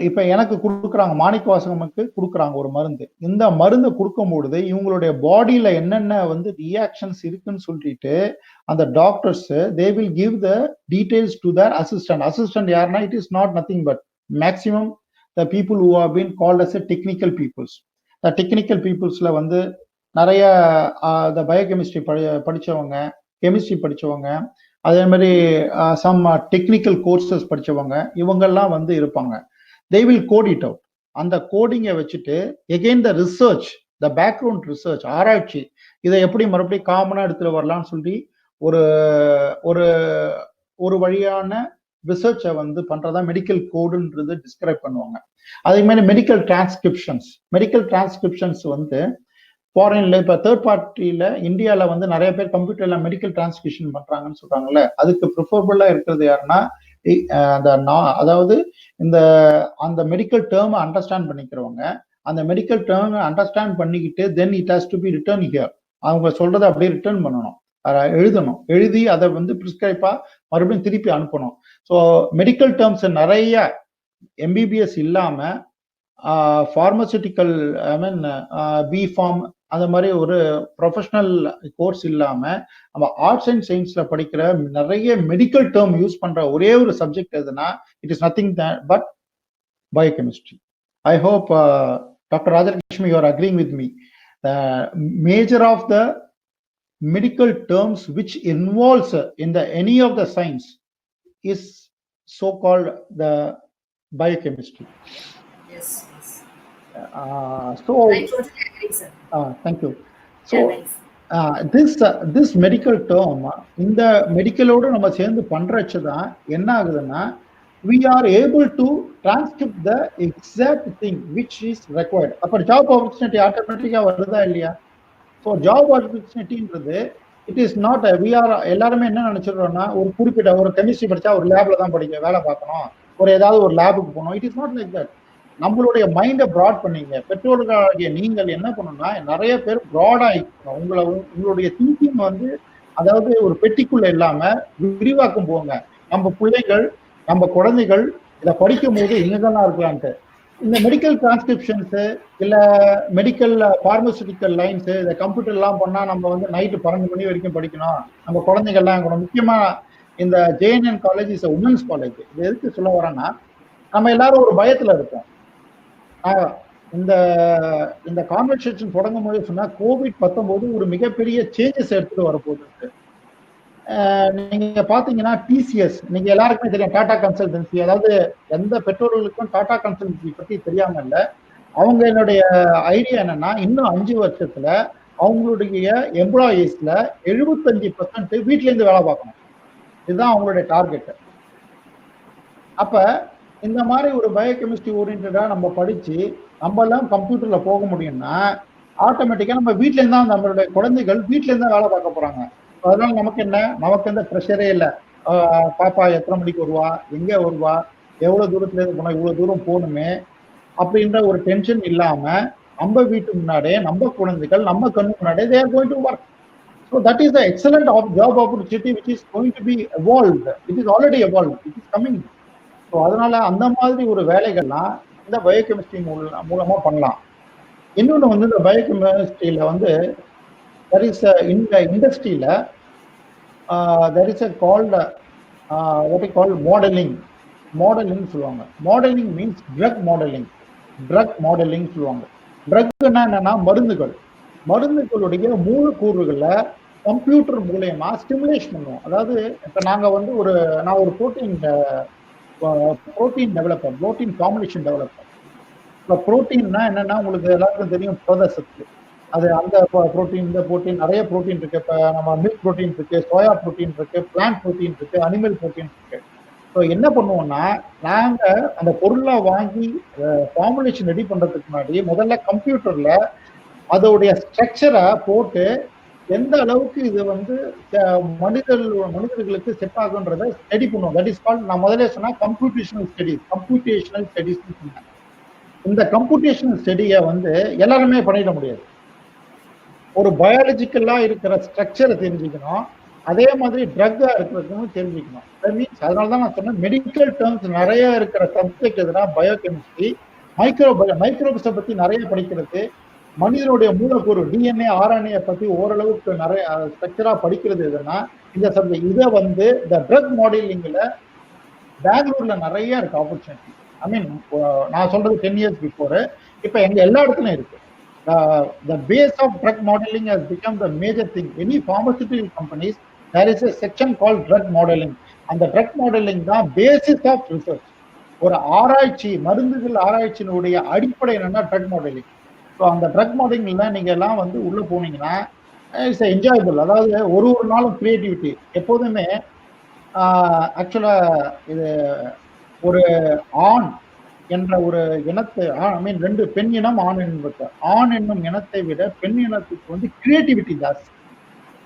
இப்ப எனக்கு கொடுக்குறாங்க, மாணிக்க வாசகமுக்கு கொடுக்குறாங்க ஒரு மருந்து. இந்த மருந்து கொடுக்கும்பொழுது இவங்களுடைய பாடியில என்னென்ன வந்து ரியாக்ஷன்ஸ் இருக்குன்னு சொல்லிட்டு அந்த doctors they will give the details to their assistant. யாருன்னா it is not nothing but maximum the people who have been called as a technical peoples. The technical peoplesல வந்து நிறைய the biochemistry படிச்சவங்க, கெமிஸ்ட்ரி படிச்சவங்க, அதே மாதிரி சம் டெக்னிக்கல் கோர்சஸ் படிச்சவங்க, இவங்கெல்லாம் வந்து இருப்பாங்க. they will code it out. அந்த கோடிங்கை வச்சுட்டு again the research the background research, ஆராய்ச்சி, இதை எப்படி மறுபடியும் காமனா எடுத்துட்டு வரலாம்னு சொல்லி ஒரு ஒரு ஒரு வழியான ரிசர்ச்சை வந்து பண்றதா மெடிக்கல் கோடுன்றது டிஸ்கிரைப் பண்ணுவாங்க. அதே மாதிரி மெடிக்கல் டிரான்ஸ்கிரிப்ஷன்ஸ் வந்து ஃபாரின்ல இப்ப தேர்ட் பார்ட்டியில இந்தியால வந்து நிறைய பேர் கம்ப்யூட்டர்ல மெடிக்கல் டிரான்ஸ்கிரிப்ஷன் பண்றாங்கன்னு சொல்றாங்கல்ல, அதுக்கு ப்ரிஃபரபிளா இருக்கிறது யாருன்னா அதாவது அந்த மெடிக்கல் டேர்ம் அண்டர்ஸ்டாண்ட் பண்ணிக்கிறவங்க, அந்த மெடிக்கல் டேர்ம் அண்டர்ஸ்டாண்ட் பண்ணிக்கிட்டு then it has to be return here. அவங்க சொல்றதை அப்படியே ரிட்டர்ன் பண்ணணும், எழுதணும், எழுதி அதை வந்து பிரிஸ்கிரைப்பா மறுபடியும் திருப்பி அனுப்பணும். ஸோ மெடிக்கல் டேர்ம்ஸ் நிறைய எம்பிபிஎஸ் இல்லாம ஃபார்மசூட்டிக்கல் ஐ மீன் பிஃபார்ம் அந்த மாதிரி ஒரு ப்ரொஃபஷனல் கோர்ஸ் இல்லாம நம்ம ஆர்ட்ஸ் அண்ட் சயின்ஸ்ல படிக்கிற நிறைய மெடிக்கல் டேர்ம் யூஸ் பண்ற ஒரே ஒரு சப்ஜெக்ட் எதுனா it is nothing but biochemistry. I hope doctor Rajalakshmi you are agreeing with me. Major of the medical terms which involves in any of the science is so called the biochemistry. Yes. So I totally agree, sir. Thank you. So this medical term இந்த மெடிக்கலோடு நம்ம சேர்ந்து பண்றச்சு தான் என்ன ஆகுதுன்னா we are able to transcript the exact thing which is required. அப்ப job opportunity ஆட்டோமேட்டிக்கா வருதா இல்லையா? ஸோ ஜாப் ஆப்பர்ச்சுனிட்டின்றது இட் இஸ் நாட் எல்லாருமே என்ன நினைச்சிடுறோம்னா ஒரு குறிப்பிட்ட ஒரு கெமிஸ்ட்ரி படிச்சா ஒரு லேப்ல தான் வேலை பார்க்கணும், ஒரு ஏதாவது ஒரு லேபுக்கு போகணும். It is not like that. நம்மளுடைய மைண்டை ப்ராட் பண்ணீங்க. பெற்றோர்களாகிய நீங்கள் என்ன பண்ணணும்னா நிறைய பேர் ப்ராடா உங்களுடைய திங்கிங் வந்து அதாவது ஒரு பெட்டிக்குள்ள இல்லாம விரிவாக்கம் போங்க. நம்ம பிள்ளைகள் நம்ம குழந்தைகள் இதை படிக்கும் போது எங்கெல்லாம் இருக்கலான்ட்டு இந்த மெடிக்கல் டிரான்ஸ்கிரிப்ஷன்ஸ் இல்ல மெடிக்கல் பார்மசூட்டிக்கல் லைன்ஸ் இந்த கம்ப்யூட்டர் எல்லாம் பண்ணா நம்ம வந்து நைட்டு 12 மணி வரைக்கும் படிக்கணும், நம்ம குழந்தைகள்லாம் கூட. முக்கியமா இந்த JNN college is women's college. இது எதுக்கு சொல்ல வரேன்னா நம்ம எல்லாரும் ஒரு பயத்துல இருக்கோம். இந்த கான்வர்சேஷன் தொடங்கும் போது சொன்னா COVID-19 ஒரு மிகப்பெரிய சேஞ்சஸ் எடுத்துட்டு வரப்போகுது. நீங்க பாத்தீங்கன்னா டிசிஎஸ் நீங்க எல்லாருக்குமே தெரியும், டாடா கன்சல்டன்சி. அதாவது எந்த பெற்றோர்களுக்கும் டாடா கன்சல்டன்சி பத்தி தெரியாம இல்ல. அவங்க என்னுடைய ஐடியா என்னன்னா இன்னும் 5 வருஷத்துல அவங்களுடைய எம்ப்ளாயீஸ்ல 75% வீட்ல இருந்து வேலை பார்க்கணும். இதுதான் அவங்களுடைய டார்கெட். அப்ப இந்த மாதிரி ஒரு பயோகெமிஸ்ட்ரி ஓரியன்டா நம்ம படிச்சு நம்ம எல்லாம் கம்ப்யூட்டர்ல போக முடியும்னா ஆட்டோமேட்டிக்கா நம்ம வீட்ல இருந்தா நம்மளுடைய குழந்தைகள் வீட்ல இருந்தா வேலை பார்க்க போறாங்க. அதனால நமக்கு எந்த ப்ரெஷரே இல்லை. பாப்பா எத்தனை மணிக்கு வருவா, எங்க வருவா, எவ்வளவு தூரத்துல இருந்து போனா இவ்வளவு தூரம் போகணுமே அப்படின்ற ஒரு டென்ஷன் இல்லாம நம்ம வீட்டு முன்னாடியே நம்ம குழந்தைகள் நம்ம கண்ணு முன்னாடியே they are going to work. So that is the excellent job opportunity which is going to be evolved. It is already evolved. It is coming. So அதனால அந்த மாதிரி ஒரு வேலைகள்லாம் இந்த பயோகெமிஸ்ட்ரி மூலமா பண்ணலாம். இன்னொன்று வந்து இந்த பயோகெமிஸ்ட்ரியில வந்து there is in the industry there is a called what we call modeling சொல்லுவாங்க. modeling means drug modeling சொல்லுவாங்க. ட்ரக்னா என்னன்னா மருந்துகளுடைய மூலக்கூறுகளை கம்ப்யூட்டர் மூலமா ஸ்டிமுலேஷன் பண்ணுவோம். அதாவது இப்ப நாங்க வந்து நான் ஒரு protein developer, protein combination developer. இப்போ புரோட்டீன்னா என்னன்னா உங்களுக்கு எல்லாருக்கும் தெரியும் புரதசத்து. அது அந்த புரோட்டீன் இந்த புரோட்டீன் நிறைய புரோட்டீன் இருக்கு. இப்போ நம்ம மில்க் புரோட்டீன் இருக்கு, சோயா புரோட்டீன் இருக்கு, பிளான்ட் புரோட்டீன் இருக்கு, அனிமல் புரோட்டீன் இருக்கு. ஸோ என்ன பண்ணுவோம்னா நாங்க அந்த பொருளை வாங்கி ஃபார்முலேஷன் ரெடி பண்றதுக்கு முன்னாடி முதல்ல கம்ப்யூட்டர்ல அதோடைய ஸ்ட்ரக்சரை போட்டு எந்த அளவுக்கு இது வந்து மனிதர்களுக்கு செட் ஆகுன்றதை ஸ்டடி பண்ணுவோம். தட் இஸ் கால்ட், நான் முதல்ல சொன்னா கம்ப்யூட்டேஷனல் ஸ்டடிஸ் சொன்னேன். இந்த கம்ப்யூட்டேஷனல் ஸ்டடியை வந்து எல்லாருமே பண்ணிட முடியாது. ஒரு பயாலஜிக்கலா இருக்கிற ஸ்ட்ரக்சரை தெரிஞ்சுக்கணும், அதே மாதிரி ட்ரக்கா இருக்கிறதும் தெரிஞ்சுக்கணும். அதனாலதான் நான் சொன்னேன் மெடிக்கல் டேர்ம்ஸ் நிறைய இருக்கிற சப்ஜெக்ட் எதுனா பயோகெமிஸ்ட்ரி. மைக்ரோப்ஸை பத்தி நிறைய படிக்கிறது, மனிதனுடைய மூலக்கூறு டிஎன்ஏ ஆர்என்ஏ பத்தி ஓரளவுக்கு நிறைய ஸ்ட்ரக்சரா படிக்கிறது எதுனா இந்த சப்ஜெக்ட். இதை வந்து இந்த ட்ரக் மாடலிங்ல பெங்களூர்ல நிறைய இருக்கு ஆப்பர்ச்சுனிட்டி. ஐ மீன் நான் சொல்றது 10 years பிஃபோர், இப்ப எங்க எல்லா இடத்துலயும் இருக்கு. The base of drug modeling has become the major thing. Any pharmaceutical companies, there is a section called drug modeling. And the drug modeling தான் basis of research. ஒரு ஆராய்ச்சி, மருந்துகள் ஆராய்ச்சியினுடைய அடிப்படை என்னன்னா ட்ரக் மாடலிங். ஸோ அந்த ட்ரக் மாடலிங்ல நீங்க எல்லாம் வந்து உள்ள போனீங்கன்னா இட்ஸ் என்ஜாயபிள். அதாவது ஒரு நாளும் கிரியேட்டிவிட்டி எப்போதுமே. ஆக்சுவலா இது ஒரு ஆண் என்ற ஒரு இனத்தை, ஐ மீன் 2 பெண் இனம் ஆண் இனத்தை, ஆண் என்னும் இனத்தை விட பெண் இனத்துக்கு வந்து கிரியேட்டிவிட்டி ஜாஸ்தி.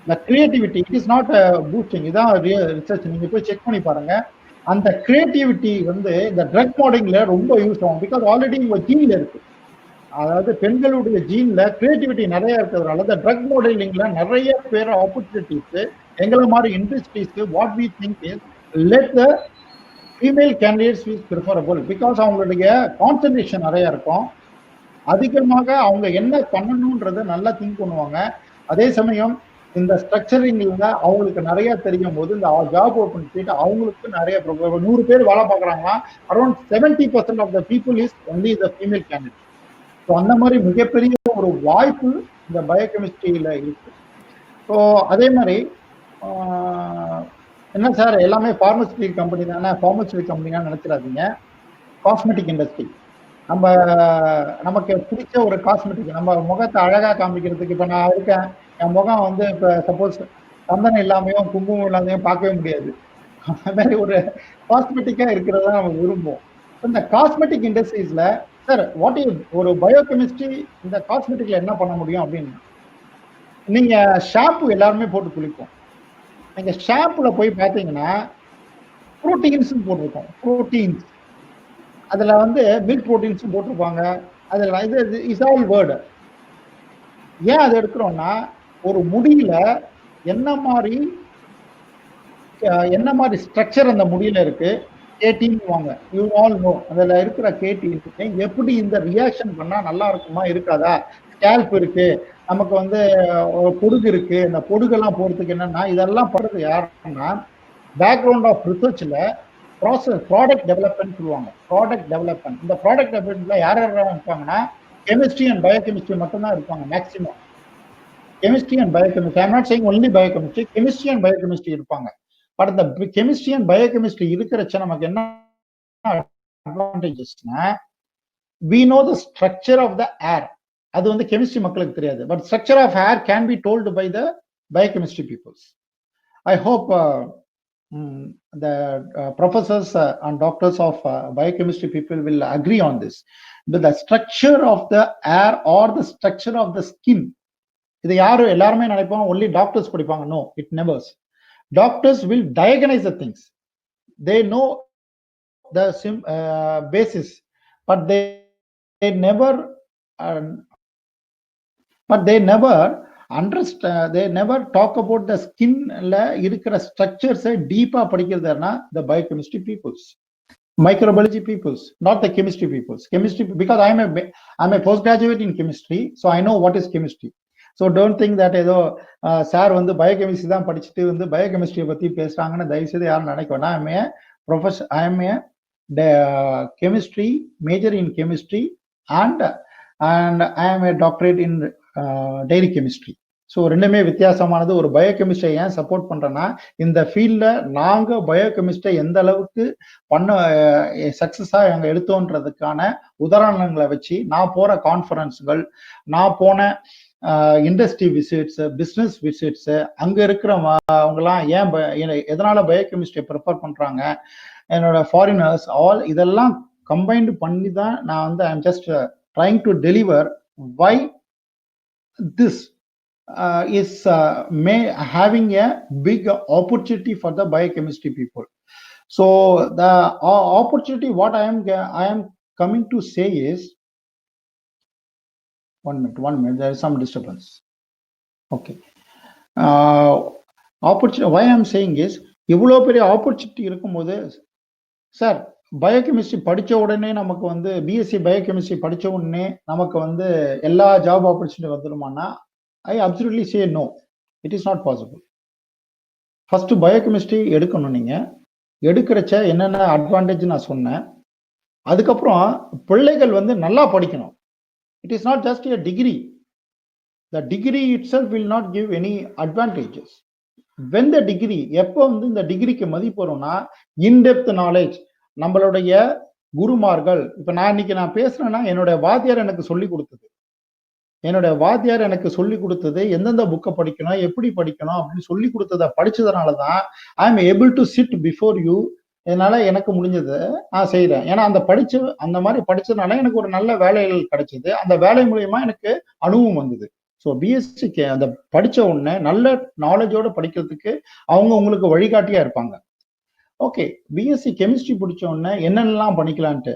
இந்த creativity it is not boosting. இதான் ரிசர்ச், நீங்க போய் செக் பண்ணி பாருங்க. அந்த கிரியேட்டிவிட்டி வந்து இந்த ட்ரக் மாடலிங்ல ரொம்ப யூஸ் ஆகும். பிகாஸ் ஆல்ரெடி உங்க ஜீன்ல இருக்கு. அதாவது பெண்களுடைய ஜீன்ல கிரியேட்டிவிட்டி நிறைய இருக்கிறதுனால இந்த ட்ரக் மாடலிங்ல நிறைய பேர் ஆப்பர்ச்சுனிட்டிஸ் எங்களை மாதிரி இண்டஸ்ட்ரீஸ்க்கு what we think is let the female candidates is preferable. Because அவங்களுடைய கான்சன்ட்ரேஷன் நிறைய இருக்கும். அதிகமாக அவங்க என்ன பண்ணணுன்றத நல்லா திங்க் பண்ணுவாங்க. அதே சமயம் இந்த ஸ்ட்ரக்சரிங்ல அவங்களுக்கு நிறைய தெரியும் போது இந்த ஜாப் ஓப்பன் பண்ணிட்டு அவங்களுக்கு நிறைய 100 பேர் வேலை பார்க்குறாங்கன்னா around 70% of the people is only the female candidate. So அந்த மாதிரி மிகப்பெரிய ஒரு வாய்ப்பு இந்த பயோகெமிஸ்ட்ரியில இருக்கு. ஸோ அதே மாதிரி என்ன சார் எல்லாமே ஃபார்மசூட்டிக்கல் கம்பெனி தானே, ஃபார்மசூட்டிக்கல் கம்பெனின்னு நினைச்சிடாதீங்க. காஸ்மெட்டிக் இண்டஸ்ட்ரி நமக்கு பிடிச்ச ஒரு காஸ்மெட்டிக், நம்ம முகத்தை அழகா காமிக்கிறதுக்கு. இப்போ நான் இருக்கேன், என் முகம் வந்து இப்போ சப்போஸ் சந்தனம் இல்லாமையும் குங்குமம் இல்லாமையும் பார்க்கவே முடியாது. அந்த மாதிரி ஒரு காஸ்மெட்டிக்கா இருக்கிறத நம்ம விரும்புவோம். இந்த காஸ்மெட்டிக் இண்டஸ்ட்ரீஸ்ல சார் வாட் இஸ் ஒரு பயோகெமிஸ்ட்ரி இந்த காஸ்மெட்டிக்ல என்ன பண்ண முடியும் அப்படின்னு, நீங்க ஷாம்பு எல்லாருமே போட்டு குளிப்போம். நீங்க ஷாம்புல போய் பார்த்தீங்கன்னா புரோட்டீன்ஸ் போட்டிருக்கோம். புரோட்டீன்ஸ் அதுல வந்து மில்க் புரோட்டீன்ஸ் போட்டிருப்பாங்க. அதுல இது இஸ் ஆல் வேர்டு. ஏன் அதை எடுக்கிறோம்னா ஒரு முடியில என்ன மாதிரி ஸ்ட்ரக்சர் அந்த முடியில இருக்கு, கேட்டின் வாங்க, யூ ஆல் நோ. அதுல இருக்கிற கேட்டின் எப்படி இந்த ரியாக்ஷன் பண்ணா நல்லா இருக்குமா இருக்காதா, ஸ்கேல்ப் இருக்கு, நமக்கு வந்து பொடுகு இருக்கு, இந்த பொடுகெல்லாம் போறதுக்கு என்னன்னா இதெல்லாம் பண்றது யாருன்னா பேக்ரவுண்ட் ஆஃப் ரிசர்ச்ல ப்ராடக்ட் டெவலப்மெண்ட் சொல்லுவாங்க. ப்ராடக்ட் டெவலப்மெண்ட், இந்த ப்ராடக்ட் டெவலப்மெண்ட்ல யார் இருப்பாங்கன்னா கெமிஸ்ட்ரி அண்ட் பயோகெமிஸ்ட்ரி மட்டும்தான் இருப்பாங்க maximum. Chemistry and biochemistry, I am not saying only biochemistry, chemistry and biochemistry இருப்பாங்க. பட் இந்த கெமிஸ்ட்ரி அண்ட் பயோகெமிஸ்ட்ரி இருக்கிறச்ச நமக்கு என்ன அட்வான்டேஜஸ்னா we know the structure of the air. அது வந்து கெமிஸ்ட்ரி மக்களுக்கு தெரியாது. But structure of air can be told by the biochemistry peoples. I hope the professors and doctors of biochemistry people will agree on this. But the structure of the air or the structure of the skin, இது யாரும் எல்லாருமே நினைப்பாங்க only doctors படிப்பாங்க. No, it never. Doctors will diagnose the things. They know the basis, but they never understand, they never talk about the skin la irukra structures deepa padikkiradana the biochemistry peoples, microbiology peoples, not the chemistry peoples. Chemistry, because I'm a postgraduate in chemistry, so I know what is chemistry. So don't think that ஏதோ sir வந்து biochemistry தான் படிச்சுட்டு வந்து பயோகெமிஸ்ட்ரியை பத்தி பேசுறாங்கன்னு தயவு செய்து யாரும் நினைக்க வேண்டாம். I am a chemistry major in chemistry and I am a doctorate in dairy chemistry. So ரெண்டுமே வித்தியாசமானது. ஒரு பயோகெமிஸ்ட்ரை ஏன் சப்போர்ட் பண்றேன்னா இந்த ஃபீல்ட்ல நாங்க பயோகெமிஸ்ட்ரை எந்த அளவுக்கு பண்ண சக்சஸா எங்க எடுத்தோன்றதுக்கான உதாரணங்களை வச்சு நான் போற கான்ஃபரன்ஸ்கள், நான் போன இண்டஸ்ட்ரி விசிட்ஸ், பிஸ்னஸ் விசிட்ஸ், அங்க இருக்கிறவங்கலாம் ஏன் எதனால பயோகெமிஸ்ட்ரியை ப்ரிஃபர் பண்றாங்க, என்னோட ஃபாரினர்ஸ் ஆல் இதெல்லாம் கம்பைன்டு பண்ணி தான் நான் வந்து I am just trying to deliver why this is having a big opportunity for the biochemistry people. So the opportunity what I am coming to say is, one minute, there is some disturbance. Okay. Opportunity, why I am saying is, இவ்வளோ பெரிய opportunity இருக்கும்போது sir biochemistry படித்த உடனே நமக்கு வந்து BSc biochemistry படித்த உடனே நமக்கு வந்து எல்லா ஜாப் ஆப்பர்ச்சுனிட்டி வந்துடுமானா I absolutely say no, it is not possible. First biochemistry எடுக்கணும். நீங்கள் எடுக்கிறச்ச என்னென்ன அட்வான்டேஜ் நான் சொன்னேன். அதுக்கப்புறம் பிள்ளைகள் வந்து நல்லா படிக்கணும். It is not just a degree. The degree itself will not give any advantages. When the degree, எப்போ வந்து இந்த டிகிரிக்கு மதிப்பு வரும்னா இன்டெப்த் நாலேஜ். நம்மளுடைய குருமார்கள், இப்ப நான் இன்னைக்கு பேசுறேன்னா என்னுடைய வாத்தியார் எனக்கு சொல்லி கொடுத்தது. என்னுடைய வாத்தியார் எனக்கு சொல்லி கொடுத்தது எந்தெந்த புக்கை படிக்கணும், எப்படி படிக்கணும் அப்படின்னு சொல்லி கொடுத்ததை படிச்சதுனால தான் I am able to sit before you. இதனால எனக்கு முடிஞ்சது நான் செய்யறேன். ஏன்னா அந்த மாதிரி படிச்சதுனால எனக்கு ஒரு நல்ல வேலைகள் கிடைச்சது. அந்த வேலை மூலியமா எனக்கு அனுபவம் வந்தது. ஸோ பிஎஸ்சிக்கு அந்த படிச்ச உடனே நல்ல நாலேஜோட படிக்கிறதுக்கு அவங்க உங்களுக்கு வழிகாட்டியா இருப்பாங்க. ஓகே, பிஎஸ்சி கெமிஸ்ட்ரி பிடிச்ச உடனே என்னென்னலாம் பண்ணிக்கலான்ட்டு.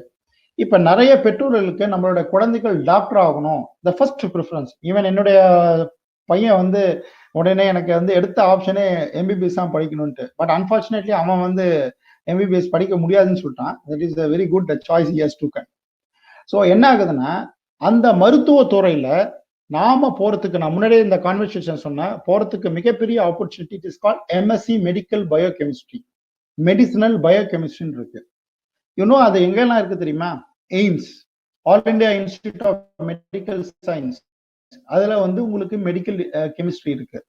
இப்ப நிறைய பெற்றோர்களுக்கு நம்மளோட குழந்தைகள் டாக்டர் ஆகணும், த ஃபர்ஸ்ட் ப்ரிஃபரன்ஸ். ஈவன் என்னுடைய பையன் வந்து உடனே எனக்கு வந்து எடுத்த ஆப்ஷனே எம்பிபிஎஸ் தான் படிக்கணும்ட்டு. பட் அன்பார்ச்சுனேட்லி அவன் வந்து எம்பிபிஎஸ் படிக்க முடியாதுன்னு சொல்லிட்டான். That is a very good choice he has taken. So என்ன ஆகுதுன்னா, அந்த மருத்துவ துறையில நாம போறதுக்கு, நான் முன்னாடியே இந்த கான்வர்சேஷன் சொன்னேன், போறதுக்கு மிகப்பெரிய opportunity. It is called MSc medical biochemistry, medicinal பயோகெமிஸ்ட்ரின்னு இருக்கு. இன்னும் அது எங்கெல்லாம் இருக்கு தெரியுமா? AIIMS, all India institute of medical science, அதுல வந்து உங்களுக்கு மெடிக்கல் கெமிஸ்ட்ரி இருக்கு.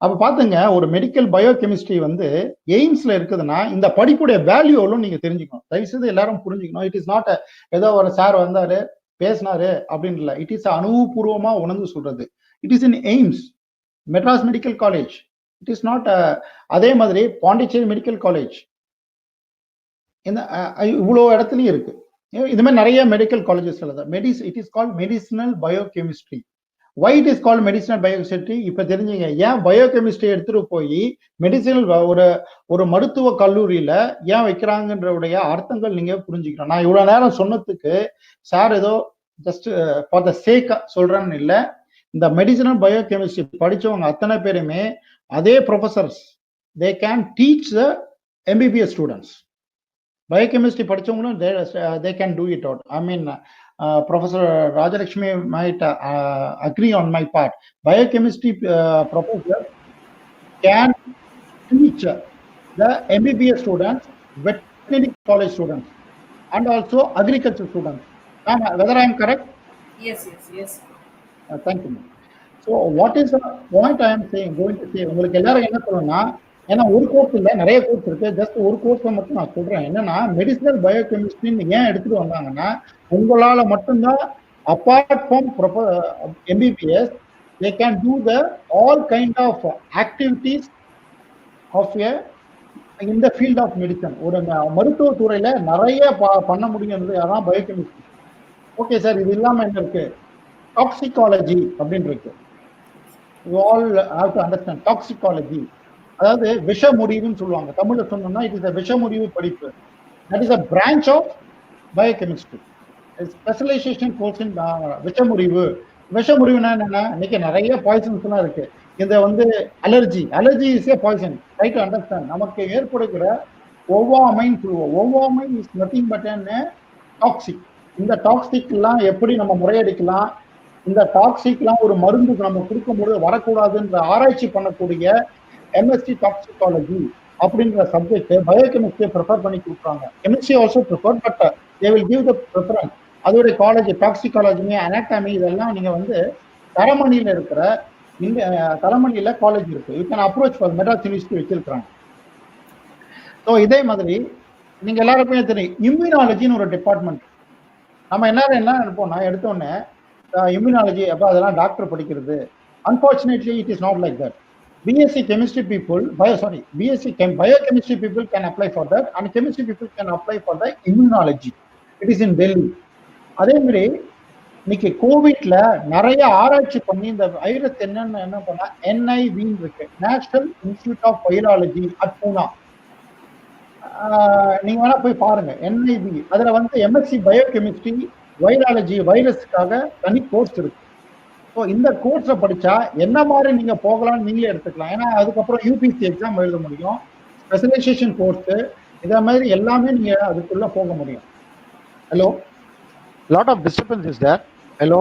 அப்ப பாத்துங்க, ஒரு மெடிக்கல் பயோகெமிஸ்ட்ரி வந்து எய்ம்ஸ்ல இருக்குதுன்னா இந்த படிப்புடைய வேல்யூ எவ்வளோ நீங்க தெரிஞ்சுக்கணும். தயவுசெய்து எல்லாரும் புரிஞ்சுக்கணும். இட் இஸ் நாட் ஏதோ ஒரு சார் வந்தாரு பேசினாரு அப்படின்னு இல்லை. இட் இஸ் அனுபவபூர்வமா உணர்ந்து சொல்றது. It is in AIIMS, Madras medical college. It is not அதே மாதிரி பாண்டிச்சேரி மெடிக்கல் காலேஜ், இந்த இவ்வளோ இடத்துலயும் இருக்கு. இது மாதிரி நிறைய medical colleges. It is called medicinal biochemistry. Why it is called medicinal biochemistry? இப்ப தெரிஞ்சுங்க, ஏன் பயோகெமிஸ்ட்ரி எடுத்துட்டு போய் மெடிசினல் ஒரு மருத்துவ கல்லூரியில ஏன் வைக்கிறாங்கன்றவுடைய அர்த்தங்கள் நீங்க புரிஞ்சுக்கணும். நான் இவ்வளவு நேரம் சொன்னதுக்கு சார் ஏதோ ஜஸ்ட் ஃபார் த சேக் சொல்றேன்னு இல்லை. இந்த மெடிசினல் பயோகெமிஸ்ட்ரி படிச்சவங்க அத்தனை பேருமே அதே professors. They can teach the MBBS students. Biochemistry படிச்சவங்களும் they can do it out. I mean, Professor Rajalakshmi might agree on my part. Biochemistry professor can teach the MBBS students, veterinary college students, and also agriculture students. Whether I am correct? Yes. Thank you. So what is the point I am going to say? உங்களுக்கு எல்லாரும் என்ன சொல்லணும்னா, ஏன்னா ஒரு course இல்லை, நிறைய course இருக்கு. Just ஒரு கோர்ஸை மட்டும் நான் சொல்றேன். என்னன்னா, மெடிசினல் பயோகெமிஸ்ட்ரின்னு ஏன் எடுத்துட்டு வந்தாங்கன்னா, உங்களால மட்டும்தான் apart from MBBS they can do the all kind of activities of in the field of medicine. ஒரு மருத்துவ துறையில நிறைய பண்ண முடியும்ன்றது அதான் பயோகெமிஸ்ட்ரி. ஓகே சார், இது இல்லாம என்ன இருக்கு? டாக்ஸிகாலஜி அப்படின்னு இருக்கு. You all have to understand toxicology. அதாவது விஷ முறிவுன்னு சொல்லுவாங்க. தமிழ்ல சொன்னோம்னா இட் இஸ் விஷ முறிவு படிப்பு. That is a branch of biochemistry. Specialization course in விஷமுறிவு. விஷமுறிவுனா என்னன்னா, இன்னைக்கு நிறைய பாய்சன்ஸ் எல்லாம் இருக்கு. இந்த வந்து allergy is a poison. Try to understand. நமக்கு ஏற்படுகிற ஒவ்வாமைன்னு சொல்லுவோம். ஒவ்வாமை இஸ் நத்திங் பட் டாக்ஸிக். இந்த டாக்ஸிக் எல்லாம் எப்படி நம்ம முறையடிக்கலாம், இந்த டாக்ஸிக்லாம் ஒரு மருந்து நம்ம கொடுக்கும்போது வரக்கூடாதுன்ற ஆராய்ச்சி பண்ணக்கூடிய எம்எஸ்சி டாக்ஸிகாலஜி அப்படின்ற சப்ஜெக்ட் பயோகெமிஸ்ட்ரியை ப்ரிஃபர் பண்ணி கொடுக்குறாங்க. Chemistry also prefer, but they will give the preference. அதோடைய காலேஜ் டாக்ஸிகாலஜி, அனாட்டமி, இதெல்லாம் நீங்க வந்து தரமணியில இருக்கிற இந்த தரமணியில காலேஜ் இருக்கு. You can approach for Madras university வச்சிருக்கிறாங்க. ஸோ இதே மாதிரி நீங்க எல்லாருக்குமே தெரியும், இம்யூனாலஜின்னு ஒரு டிபார்ட்மெண்ட். நம்ம எல்லாரும் என்ன நினைப்போம்னா, எடுத்தோடனே இம்யூனாலஜி அப்போ அதெல்லாம் டாக்டர் படிக்கிறது. Unfortunately it is not like that. BSc chemistry people, biochemistry people can apply for that, and chemistry people can apply for the immunology. It is in Delhi. அதே மாதிரி இன்னைக்கு கோவிட்ல நிறைய ஆராய்ச்சி பண்ணி இந்த வைரஸ் என்ன பண்ணா, NIV இருக்கு, national institute of virology at Poona. நீங்க வேணா போய் பாருங்க. NIV அதுல வந்து MSc பயோகெமிஸ்ட்ரி வைராலஜி வைரஸுக்காக தனி கோர்ஸ் இருக்கு. ஸோ இந்த கோர்ஸை படிச்சா என்ன மாதிரி நீங்க போகலாம்னு நீங்களே எடுத்துக்கலாம். ஏன்னா அதுக்கப்புறம் யூபிசி எக்ஸாம் எழுத முடியும், ஸ்பெஷலைசேஷன் கோர்ஸ், இதை மாதிரி எல்லாமே நீங்க அதுக்குள்ள போக முடியும். Hello, lot of disturbance is there. Hello.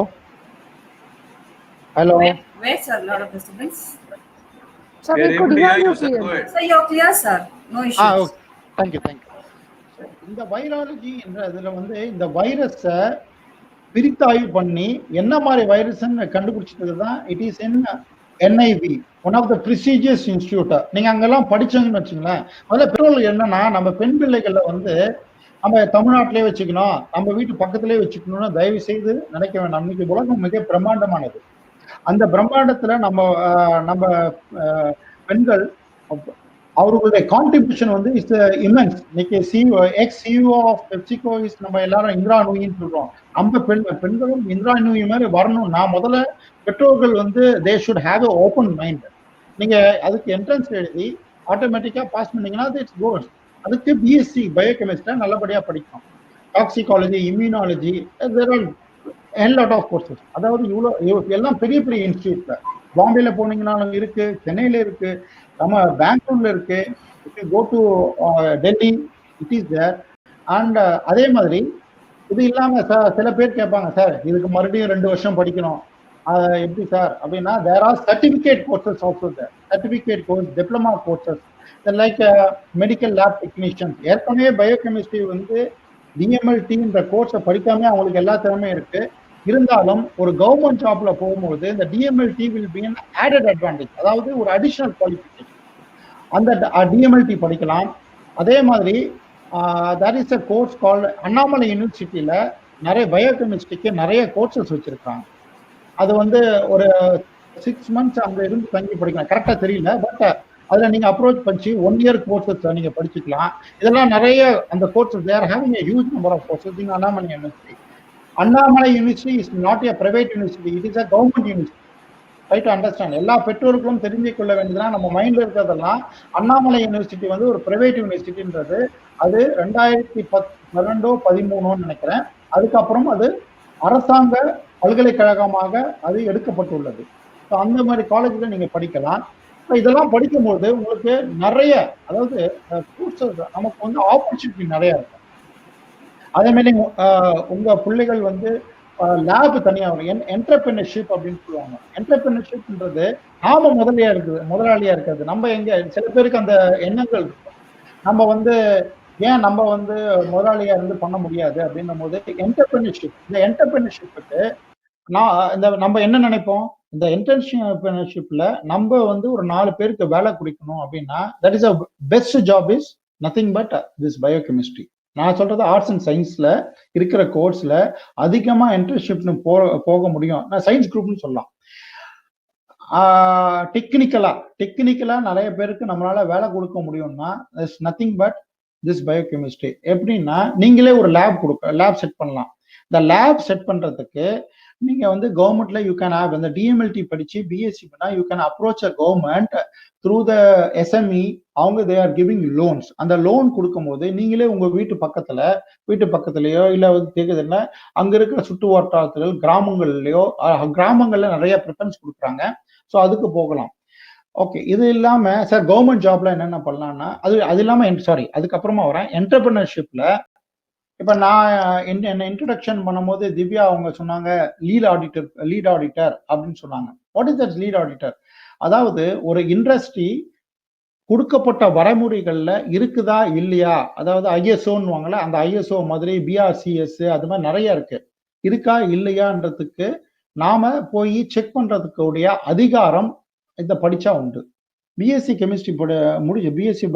Where sir, lot of disturbance? Sir, we could hear you Sir, you're clear sir, no issues. Okay. Thank you. இந்த வைராலஜி என்ற இதுல வந்து இந்த வைரஸை பிரித்தாய்வு பண்ணி என்ன மாதிரி வைரஸ்ன்னு கண்டுபிடிச்சது தான் it is in NIV, one of the prestigious institute. நீங்க அங்கெல்லாம் படிச்சவங்கன்னு வச்சுங்களேன். முதல்ல பெற்றோர்கள் என்னன்னா, நம்ம பெண் பிள்ளைகள்ல வந்து நம்ம தமிழ்நாட்டிலே வச்சுக்கணும், நம்ம வீட்டு பக்கத்திலே வச்சுக்கணும்னு தயவு செய்து நினைக்க வேண்டாம். இன்னைக்கு உலகம் மிக பிரம்மாண்டமானது. அந்த பிரம்மாண்டத்துல நம்ம பெண்கள் அவர்களுடைய கான்ட்ரிபியூஷன் வந்து இஸ் இமென்ஸ். இன்னைக்கு CEO ஆஃப் பெப்சிகோ இஸ் நம்ம எல்லாரும் இந்திரா நூயின்னு சொல்றோம். நம்ம பெண்களும் இந்திரா நூயி மாதிரி வரணும். நான் முதல்ல பெற்றோர்கள் வந்து they should have a open mind. நீங்க அதுக்கு என்ட்ரன்ஸ் எழுதி ஆட்டோமேட்டிக்கா பாஸ் பண்ணீங்கன்னா இட்ஸ் கோர்ஸ். அதுக்கு பிஎஸ்சி பயோகெமிஸ்ட்ரி நல்லபடியா படிக்கணும். Toxicology, immunology, lot of courses. அதாவது இவ்வளவு எல்லாம் பெரிய பெரிய இன்ஸ்டியூட்ல பாம்பேல போனீங்கன்னாலும் இருக்கு, சென்னையில இருக்கு, நம்ம பெங்களூர்ல இருக்கு, go to Delhi, it is there. And அதே மாதிரி இது இல்லாம சில பேர் கேட்பாங்க, சார் இதுக்கு மறுபடியும் 2 வருஷம் படிக்கணும், எப்படி சார் அப்படின்னா, there are certificate courses also there. Certificate course, diploma courses like medical lab technician. ஏற்கனவே பயோகெமிஸ்ட்ரி வந்து டிஎம்எல்டின்ற கோர்ஸை படிக்காம அவங்களுக்கு எல்லா திறமையும் இருக்கு. இருந்தாலும் ஒரு கவர்மெண்ட் ஜாப்ல போகும்போது இந்த DMLT will be an added advantage. அதாவது ஒரு அடிஷனல் குவாலிஃபிகேஷன். அந்த டிஎம்எல்டி படிக்கலாம். அதே மாதிரி there is a course called Annamalai யூனிவர்சிட்டியில நிறைய பயோகெமிஸ்ட்ரிக்கு நிறைய கோர்சஸ் வச்சிருக்காங்க. அது வந்து ஒரு 6 months அங்க இருந்து தங்கி படிக்கலாம், கரெக்டா தெரியல. பட் அதுல நீங்க அப்ரோச் பண்ணி 1 year கோர்சஸ் நீங்க படிச்சுக்கலாம். இதெல்லாம் நிறைய அந்த courses there having a huge number of courses in Annamalai university. Annamalai university is not a private university, it is a government university. Right to understand. எல்லா பெற்றோர்களும் தெரிஞ்சு கொள்ள வேண்டியதுதான், நம்ம மைண்ட்ல இருக்கிறதெல்லாம் அண்ணாமலை யூனிவர்சிட்டி வந்து ஒரு பிரைவேட் யூனிவர்சிட்டின்றது அது 2012-13 நினைக்கிறேன். அதுக்கப்புறம் அது அரசாங்க பல்கலைக்கழகமாக அது எடுக்கப்பட்டுள்ளது. ஸோ அந்த மாதிரி காலேஜ்ல நீங்க படிக்கலாம். ஸோ இதெல்லாம் படிக்கும்போது உங்களுக்கு நிறைய, அதாவது நமக்கு வந்து ஆப்பர்ச்சுனிட்டி நிறைய இருக்கும். அதே மாதிரி உங்க பிள்ளைகள் வந்து லேப் தனியா வரும், என்டர்பிரினர்ஷிப் அப்படின்னு சொல்லுவாங்க. என்டர்பிரினர்ஷிப்ன்றது நாம முதலாளியா இருக்கிறது. நம்ம எங்க சில பேருக்கு அந்த எண்ணங்கள் இருக்கும், நம்ம வந்து ஏன் நம்ம வந்து முதலாளியா இருந்து பண்ண முடியாது அப்படின்னும் போது என்டர்பிரினர்ஷிப், இந்த என்டர்பிரினர்ஷிப்புக்கு நம்ம என்ன நினைப்போம், இந்த என்டர்பிரினர்ஷிப்ல நம்ம வந்து ஒரு 4 பேருக்கு வேலை கொடுக்கணும் அப்படின்னா that is a best job is nothing but this biochemistry. நான் சொல்றது ஆர்ட்ஸ் அண்ட் சயின்ஸ்ல இருக்கிற கோர்ஸ்ல அதிகமா என்டர்ன்ஷிப்னு போக முடியும். நான் சயின்ஸ் குரூப்னு சொல்லலாம். டெக்னிக்கலா நிறைய பேருக்கு நம்மளால வேலை கொடுக்க முடியும்னா நத்திங் பட் திஸ் பயோகெமிஸ்ட்ரி. எப்படின்னா நீங்களே ஒரு லேப் செட் பண்ணலாம். இந்த லேப் செட் பண்றதுக்கு நீங்க வந்து கவர்மெண்ட்ல யூ கேன் ஹேவ் இந்த டிஎம்எல்டி படிச்சு பிஎஸ்சி பண்ணா you can approach a government through the SME. அவங்க தே ஆர் கிவிங் லோன்ஸ். அந்த லோன் கொடுக்கும் போது நீங்களே உங்க வீட்டு பக்கத்துலயோ இல்ல தெரியுதுன்னா அங்க இருக்கிற சுற்று வட்டாரத்தில் கிராமங்கள்ல நிறைய ப்ரிஃபரன்ஸ் கொடுக்குறாங்க. ஸோ அதுக்கு போகலாம். ஓகே, இது இல்லாம சார் கவர்மெண்ட் ஜாப்ல என்னென்ன பண்ணலாம்னா அது இல்லாம அதுக்கப்புறமா வரேன் என்டர்பிரினர்ஷிப்ல. இப்ப நான் என்ன இன்ட்ரோடக்ஷன் பண்ணும்போது திவ்யா அவங்க சொன்னாங்க லீட் ஆடிட்டர் அப்படின்னு சொன்னாங்க. What is that lead auditor? அதாவது ஒரு இண்டஸ்ட்ரி கொடுக்கப்பட்ட வரைமுறைகள்ல இருக்குதா இல்லையா, அதாவது ஐஎஸ்ஓன்னு அந்த ஐஎஸ்ஓ மாதிரி பிஆர்சிஎஸ் அது மாதிரி நிறைய இருக்கா இல்லையான்றதுக்கு நாம போய் செக் பண்றதுக்குடைய அதிகாரம் இதை படிச்சா உண்டு. பிஎஸ்சி கெமிஸ்ட்ரி முடிஞ்சு பிஎஸ்சி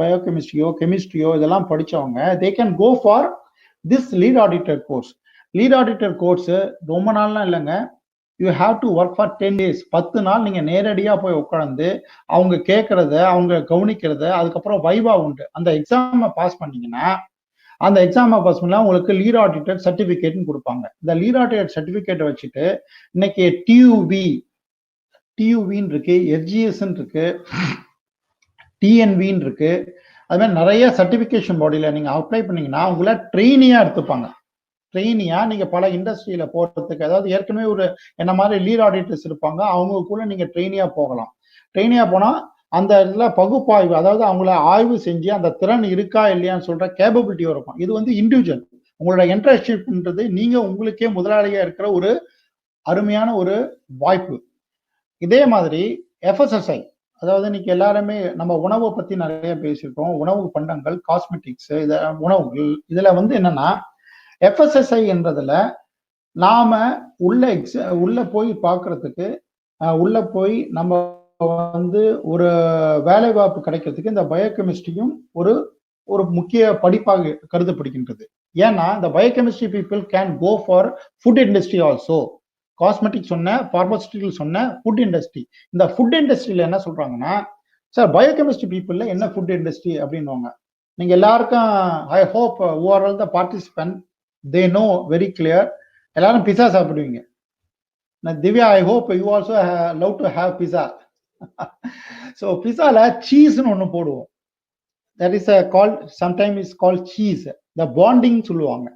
கெமிஸ்ட்ரியோ இதெல்லாம் படிச்சவங்க they can go for this lead auditor course. Lead auditor course ரொம்ப நாள்லாம் இல்லைங்க, you have to work for 10 days. 10 நாள் நீங்க நேரடியா போய் உட்காந்து அவங்க கேட்கறத அவங்க கவனிக்கிறத, அதுக்கப்புறம் வைவா உண்டு. அந்த எக்ஸாமை பாஸ் பண்ணீங்கன்னா உங்களுக்கு லீட் ஆடிட்டர் சர்டிபிகேட்னு கொடுப்பாங்க. இந்த லீட் ஆடிட்டர் சர்டிபிகேட்டை வச்சுட்டு இன்னைக்கு டியூவின்னு இருக்கு, எஸ்ஜிஎஸ்ன்னு இருக்கு, டிஎன்வின்னு இருக்கு, அது மாதிரி நிறைய சர்டிபிகேஷன் பாடியில நீங்க அப்ளை பண்ணீங்கன்னா உங்களை ட்ரெயினியா எடுத்துப்பாங்க. ட்ரெயினியா நீங்க பல இண்டஸ்ட்ரியில போறதுக்கு, அதாவது ஏற்கனவே ஒரு என்ன மாதிரி லீட் ஆடிட்டர்ஸ் இருப்பாங்க, அவங்க கூட நீங்க ட்ரெயினியா போகலாம். ட்ரெயினியா போனா அந்த இதுல பகுப்பாய்வு, அதாவது அவங்கள ஆய்வு செஞ்சு அந்த திறன் இருக்கா இல்லையான்னு சொல்ற கேப்பபிலிட்டி இருக்கும். இது வந்து இண்டிவிஜுவல். உங்களோட என்டர்ன்ஷிப்ன்றது நீங்க உங்களுக்கே முதலாளியா இருக்கிற ஒரு அருமையான ஒரு வாய்ப்பு. இதே மாதிரி எஃப்எஸ்எஸ்ஐ, அதாவது இன்னைக்கு எல்லாருமே நம்ம உணவை பத்தி நிறைய பேசியிருக்கோம். உணவு பண்டங்கள், காஸ்மெட்டிக்ஸ், உணவுகள், இதுல வந்து என்னன்னா எஃப்எஸ்எஸ்ஐ என்றதுல நாம உள்ள போய் பார்க்கறதுக்கு, உள்ள போய் நம்ம வந்து ஒரு வேலை வாய்ப்பு கிடைக்கிறதுக்கு இந்த பயோகெமிஸ்ட்ரியும் ஒரு ஒரு முக்கிய படிப்பாக கருதப்படுகின்றது. ஏன்னா இந்த biochemistry people can go for food industry also. Cosmetic சொன்ன, பார்மசூட்டிக்கல் சொன்ன, ஃபுட் இண்டஸ்ட்ரி. இந்த ஃபுட் இண்டஸ்ட்ரியில என்ன சொல்றாங்கன்னா, சார் பயோகெமிஸ்ட்ரி பீப்புள்ல என்ன ஃபுட் இண்டஸ்ட்ரி அப்படின்னுவாங்க. நீங்க எல்லாருக்கும் I hope overall the participant they know very clear. எல்லாரும் பிஸா சாப்பிடுவீங்க. Divya, I hope you also love to have pizza. So பிஸால சீஸ்னு ஒன்று போடுவோம். That is called sometime is called cheese. The bonding சொல்லுவாங்க.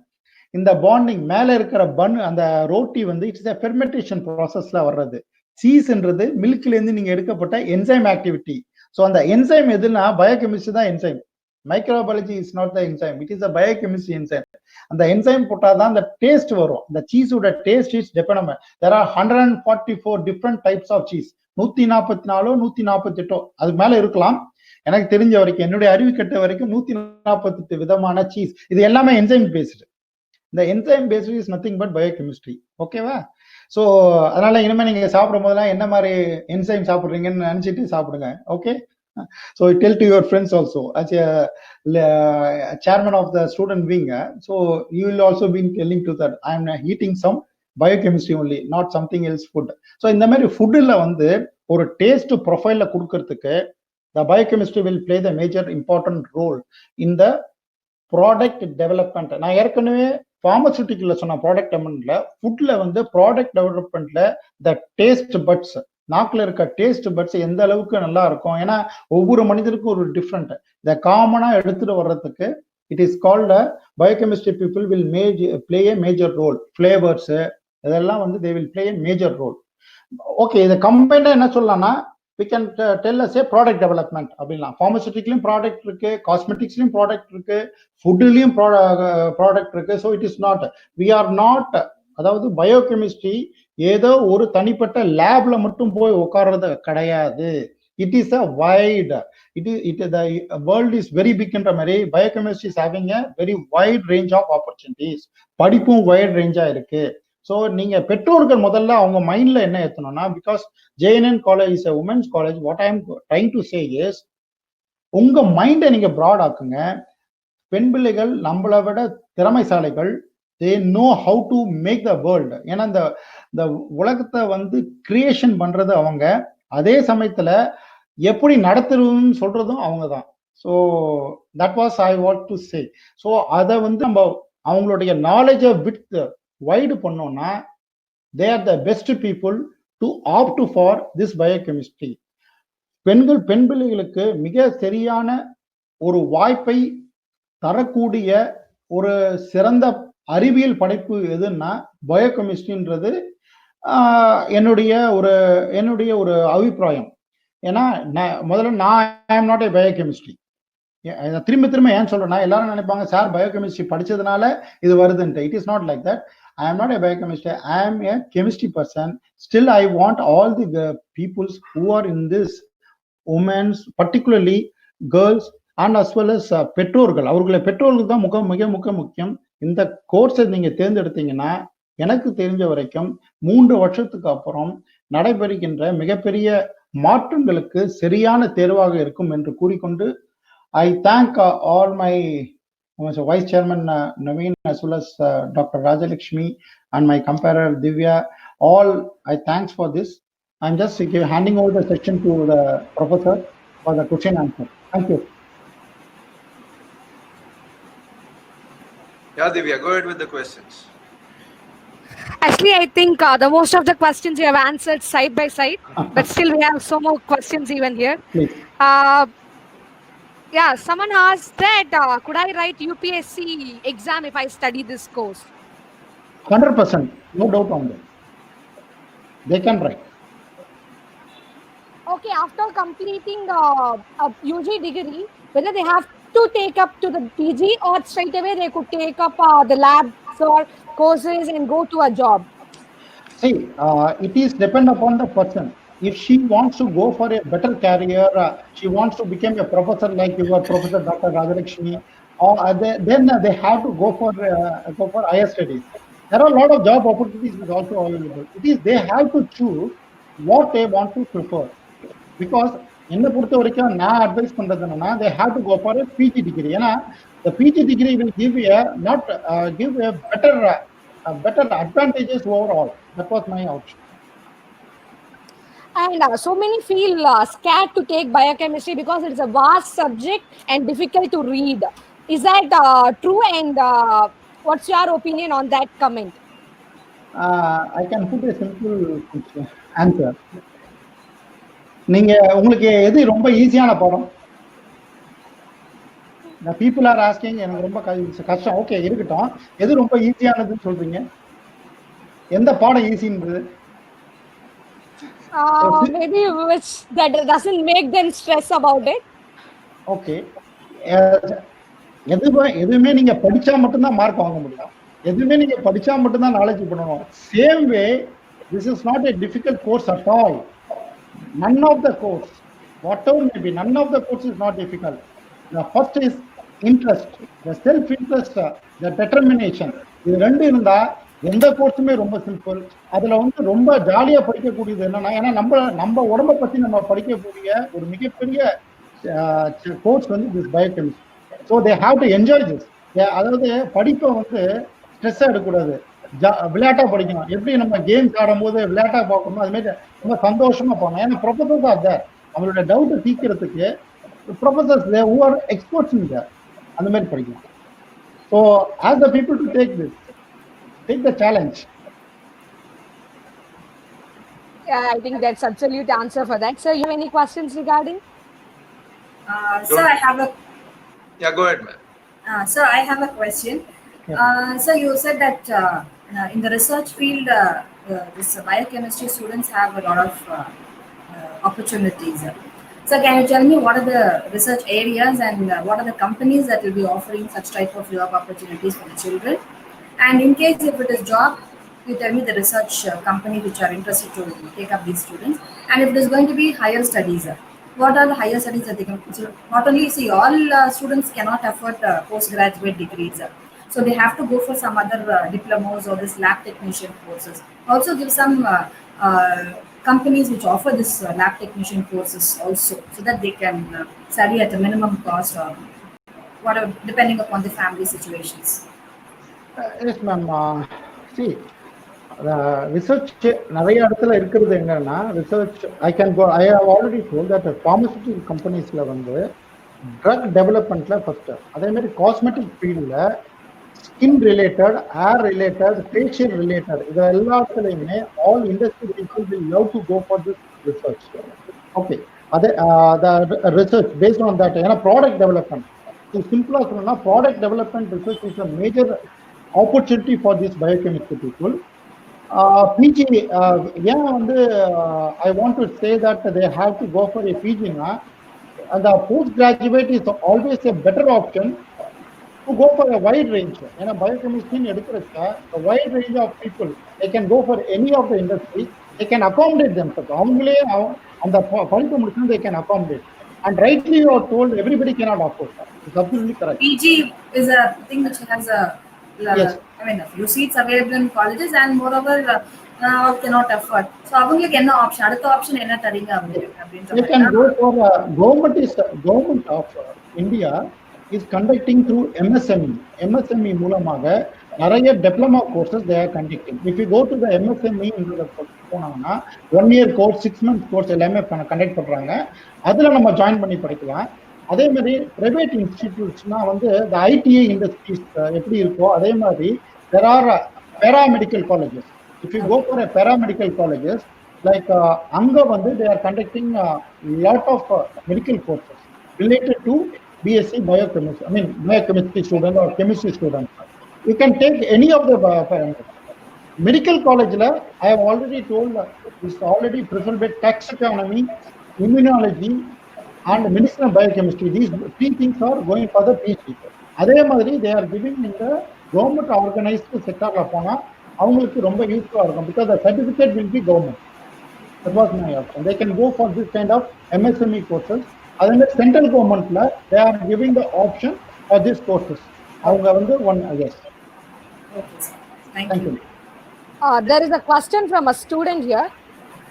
இந்த பாண்டிங் மேல இருக்கிற பன், அந்த ரோட்டி வந்து இட்ஸ் ஃபெர்மெண்டேஷன் ப்ராசஸ்ல வர்றது. சீஸ்ன்றது மில்க்ல இருந்து நீங்க எடுக்கப்பட்ட என்சைம் ஆக்டிவிட்டி. ஸோ அந்த என்சைம் எதுனா பயோகெமிஸ்ட்ரி தான் enzyme. Microbiology is not the enzyme, it is a biochemistry enzyme. அந்த என்சைம் போட்டாதான் அந்த டேஸ்ட் வரும். இந்த சீஸோட taste is depend. There are 144 different types of cheese. 144 148 அதுக்கு மேல இருக்கலாம். எனக்கு தெரிஞ்ச வரைக்கும், என்னுடைய அறிவு கட்ட வரைக்கும் 148 விதமான சீஸ். இது எல்லாமே என்சைம் பேஸ்டு. இந்த enzyme based is nothing but biochemistry. ஓகேவா? ஸோ அதனால இனிமே நீங்க சாப்பிடும் போதெல்லாம் என்ன மாதிரி என்சைம் சாப்பிடுறீங்கன்னு நினைச்சிட்டு சாப்பிடுங்க. Okay? So tell to your friends also as a chairman of the student wing. So you will also be telling to that I am eating some biochemistry only, not something else food. So இந்த மாதிரி ஃபுட்ல வந்து ஒரு taste ப்ரொஃபைல்ல கொடுக்கறதுக்கு the biochemistry will play the major important role in the product development. நான் ஏற்கனவே பார்மசூட்டிக்கல்ல சொன்ன product டெவலப்மெண்ட்ல, ஃபுட்ல வந்து ப்ராடக்ட் டெவலப்மெண்ட்ல the taste buds, நாக்கில் இருக்க டேஸ்ட் பட்ஸ் எந்த அளவுக்கு நல்லா இருக்கும். ஏன்னா ஒவ்வொரு மனிதருக்கும் ஒரு டிஃப்ரெண்ட். இதை காமனா எடுத்துட்டு வர்றதுக்கு it is called biochemistry people will play a major role. Flavours இதெல்லாம் வந்து they will play a major role. Okay, இதை கம்பைண்டா என்ன சொல்லலாம்னா we can tell us a product development அப்படிலாம். பார்மசூட்டிக்கலையும் ப்ராடக்ட் இருக்கு, காஸ்மெட்டிக்ஸ்லயும் ப்ராடக்ட் இருக்கு, ஃபுட்லயும் ப்ராடக்ட் இருக்கு. So it is not, we are not, அதாவது பயோகெமிஸ்ட்ரி ஏதோ ஒரு தனிப்பட்ட லேப்ல மட்டும் போய் உட்கார்றது கிடையாது. It is a wide, the world is very big என்ற மாதிரி biochemistry is having a very wide range of opportunities. படிப்பும் வைட் ரேஞ்சா இருக்கு. ஸோ நீங்க பெற்றோர்கள் முதல்ல அவங்க மைண்ட்ல என்ன ஏற்றணும்னா, because JNN college is a women's college, what I am trying to say is உங்க மைண்டை நீங்க ப்ராட் ஆக்குங்க. பெண் பிள்ளைகள் நம்மளை விட திறமைசாலிகள். they know how to make the world. ஏன்னா இந்த உலகத்தை வந்து கிரியேஷன் பண்றது அவங்க, அதே சமயத்துல எப்படி நடத்துறதுன்னு சொல்றதும் அவங்க தான். So that was I want to say. So அதை வந்து நம்ம அவங்களுடைய நாலேஜை வித் வைடு பண்ணோம்னா they are the best people to opt for this biochemistry. பெண் பிள்ளைகளுக்கு மிக சரியான ஒரு வாய்ப்பை தரக்கூடிய ஒரு சிறந்த அறிவியல் படைப்பு எதுன்னா பயோகெமிஸ்ட்ரின்றது என்னுடைய ஒரு அபிப்பிராயம். ஏன்னா முதல்ல நான் I am not a biochemistry. திரும்ப ஏன் சொல்றேன்னா, எல்லாரும் நினைப்பாங்க சார் பயோகெமிஸ்ட்ரி படிச்சதுனால இது வருதுன்ட்டு. It is not like that. I am not a biochemist. I am a chemistry person. Still, I want all the peoples who are in this, women, particularly girls, and as well as பெற்றோர்கள். பெற்றோர்களுக்கு தான் மிக முக்கியம். இந்த கோர்ஸை நீங்க தேர்ந்தெடுத்தீங்கன்னா, எனக்கு தெரிஞ்ச வரைக்கும் 3 வருஷத்துக்கு அப்புறம் நடைபெறுகின்ற மிகப்பெரிய மாற்றங்களுக்கு சரியான தேர்வாக இருக்கும் என்று கூறிக்கொண்டு, I thank all my Vice Chairman Naveen as well as Dr. Rajalakshmi and my comparer Divya. All I thanks for this. I'm just handing over the section to the professor for the question answer. Thank you. Yeah, Divya, go ahead with the questions. Actually, I think the most of the questions you have answered side by side, but still we have so more questions even here. Please. Yeah, someone asked that could I write UPSC exam if I study this course? 100%, no doubt on that. They can write. Okay, after completing a UG degree, whether they have to take up to the PG or straight away they could take up the labs or courses and go to a job? See, it is depend upon the person. If she wants to go for a better career, she wants to become a professor like your Professor Dr. Rajalakshmi, or then they have to go for higher studies. There are a lot of job opportunities is also available. It is they have to choose what they want to prefer, because என்னை பொறுத்த வரைக்கும் நான் advice பண்றது என்னன்னா they have to go for a PG degree. ஏன்னா the PG degree will give you a not give a better advantages overall. That was my option. And so many feel scared to take biochemistry because it's a vast subject and difficult to read. Is that true? And what's your opinion on that comment? I can put a simple answer. நீங்க உங்களுக்கு எது ரொம்ப ஈஸியான பாடம்? The people are asking எனக்கு ரொம்ப கஷ்டம். Okay இருக்கட்டும், எது ரொம்ப ஈஸியானதுன்னு சொல்றீங்க? எந்த பாடம் ஈஸின்றது? Maybe which that doesn't make them stress about it. Okay, எதுவுமே நீங்க படிச்சா மட்டும்தான் மார்க் வாங்க முடியும். எதுவுமே நீங்க படிச்சா மட்டும்தான் நாலேஜ் பண்ணணும். Same way this is not a difficult course at all. None of the course, whatever may be, none of the course is not difficult. The first is interest, the self interest, the determination. இது ரெண்டு இருந்தா எந்த கோர்ஸுமே ரொம்ப simple. அதுல வந்து ரொம்ப ஜாலியா படிக்கக்கூடியது என்னன்னா, ஏன்னா நம்ம உடம்ப பத்தி நம்ம படிக்கக்கூடிய ஒரு மிகப்பெரிய கோர்ஸ் வந்து this biochemistry. So they have to enjoy this. அதாவது படிப்பை வந்து ஸ்ட்ரெஸ்ஸா எடுக்கக்கூடாது, விளையாட்டா படிக்கணும். எப்படி நம்ம கேம்ஸ் ஆடும் போது விளையாட்டா பார்க்கணும், அது மாதிரி ரொம்ப சந்தோஷமா போகணும். ஏன்னா ப்ரொஃபசர்ஸ் ஆர் தேர், அவங்களோட டவுட்டை தீர்க்கிறதுக்கு professors who are experts in there, அந்த மாதிரி படிக்கணும். So as the people to take this, take the challenge. Yeah, I think that's absolute answer for that. Sir, you have any questions regarding? Sir, I have a. Yeah, go ahead, ma'am. Sir, I have a question. Sir, you said that in the research field, this biochemistry students have a lot of opportunities. So, can you tell me what are the research areas and what are the companies that will be offering such type of job opportunities for the children? And in case if it is job, you tell me the research company which are interested to take up these students. And if it is going to be higher studies, what are the higher studies that they can? So not only see all students cannot afford postgraduate degrees, so they have to go for some other diplomas or this lab technician courses. Also give some companies which offer this lab technician courses also, so that they can study at a minimum cost or whatever, depending upon the family situations. Yes, ma'am. See, research நிறைய இடத்துல இருக்கிறது என்னன்னா, research I have already told that pharmaceutical கம்பெனிஸ்ல வந்து drug டெவலப்மெண்ட்ல first, அதே மாதிரி cosmetic ஃபீல்டில் skin related, hair related, facial related, இது எல்லாத்துலையுமே all industry people will love to go for this research. Okay, அதே ரிசர்ச் பேஸ்ட் ஆன் தட். ஏன்னா ப்ராடக்ட் டெவலப்மெண்ட், சிம்பிளா சொல்லணும்னா product development research is a major opportunity for this biochemistry people. PG, ஏன் வந்து I want to say that they have to go for a PG na, and the postgraduate is always a better option to go for a wide range. ஏன்னா biochemistry எடுக்கிறச்ச a wide range of people, they can go for any of the industry, they can accommodate themselves. அவங்களே அந்த படிப்பு முடிச்சு they can accommodate. And rightly you are told everybody cannot afford that. It's absolutely correct. PG is a thing which has a Yes. I mean, a few seats available in colleges, and moreover, all cannot afford. So, avungalukku enna option? Adutha option enna tharinga appadinra? You can go for government of India is conducting through MSME. MSME மூலமாக நிறைய diploma courses they are conducting. If you go to the MSME போனாங்கன்னா 1 year course, 6 months course எல்லாமே conduct பண்றாங்க. அதுல நம்ம join பண்ணி படிக்கலாம். அதே மாதிரி பிரைவேட் இன்ஸ்டிடியூட்ஸ்னா வந்து இந்த ஐடிஐ இண்டஸ்ட்ரீஸ் எப்படி இருக்கோ அதே மாதிரி there are paramedical colleges. If you go for a paramedical colleges, like அங்க வந்து they are conducting lot of medical courses related to BSc biochemistry. I mean biochemistry student or chemistry student. You can take any of the medical college. I have already told is already preferred by tax economy, immunology, and medicinal biochemistry. These three things are going for the PhD. அதே மாதிரி they are giving in the government organized sector போனா அவங்களுக்கு ரொம்ப யூஸ்ஃபுல்லா இருக்கும், because the certificate will be government. That was my option. They can go for this kind of MSME courses. அதே மாதிரி central கவர்மெண்ட்ல they are giving the option for these courses. அவங்க வந்து one yes. Okay, sir. Thank you. There is a question from a student here.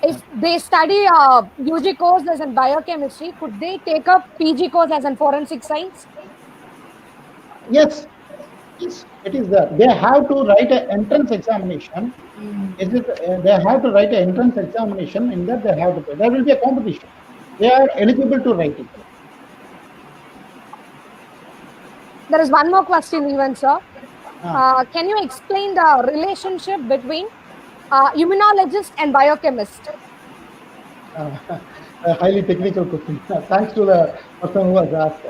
If they study UG course as in biochemistry, could they take up PG course as in forensic science? Yes, yes, it is there. They have to write an entrance examination. They have to write an entrance examination. In that, they have to pay. There will be a competition. They are eligible to write it. There is one more question, even sir. Can you explain the relationship between immunologist and biochemist? A highly technical question. Thanks to the person who has asked.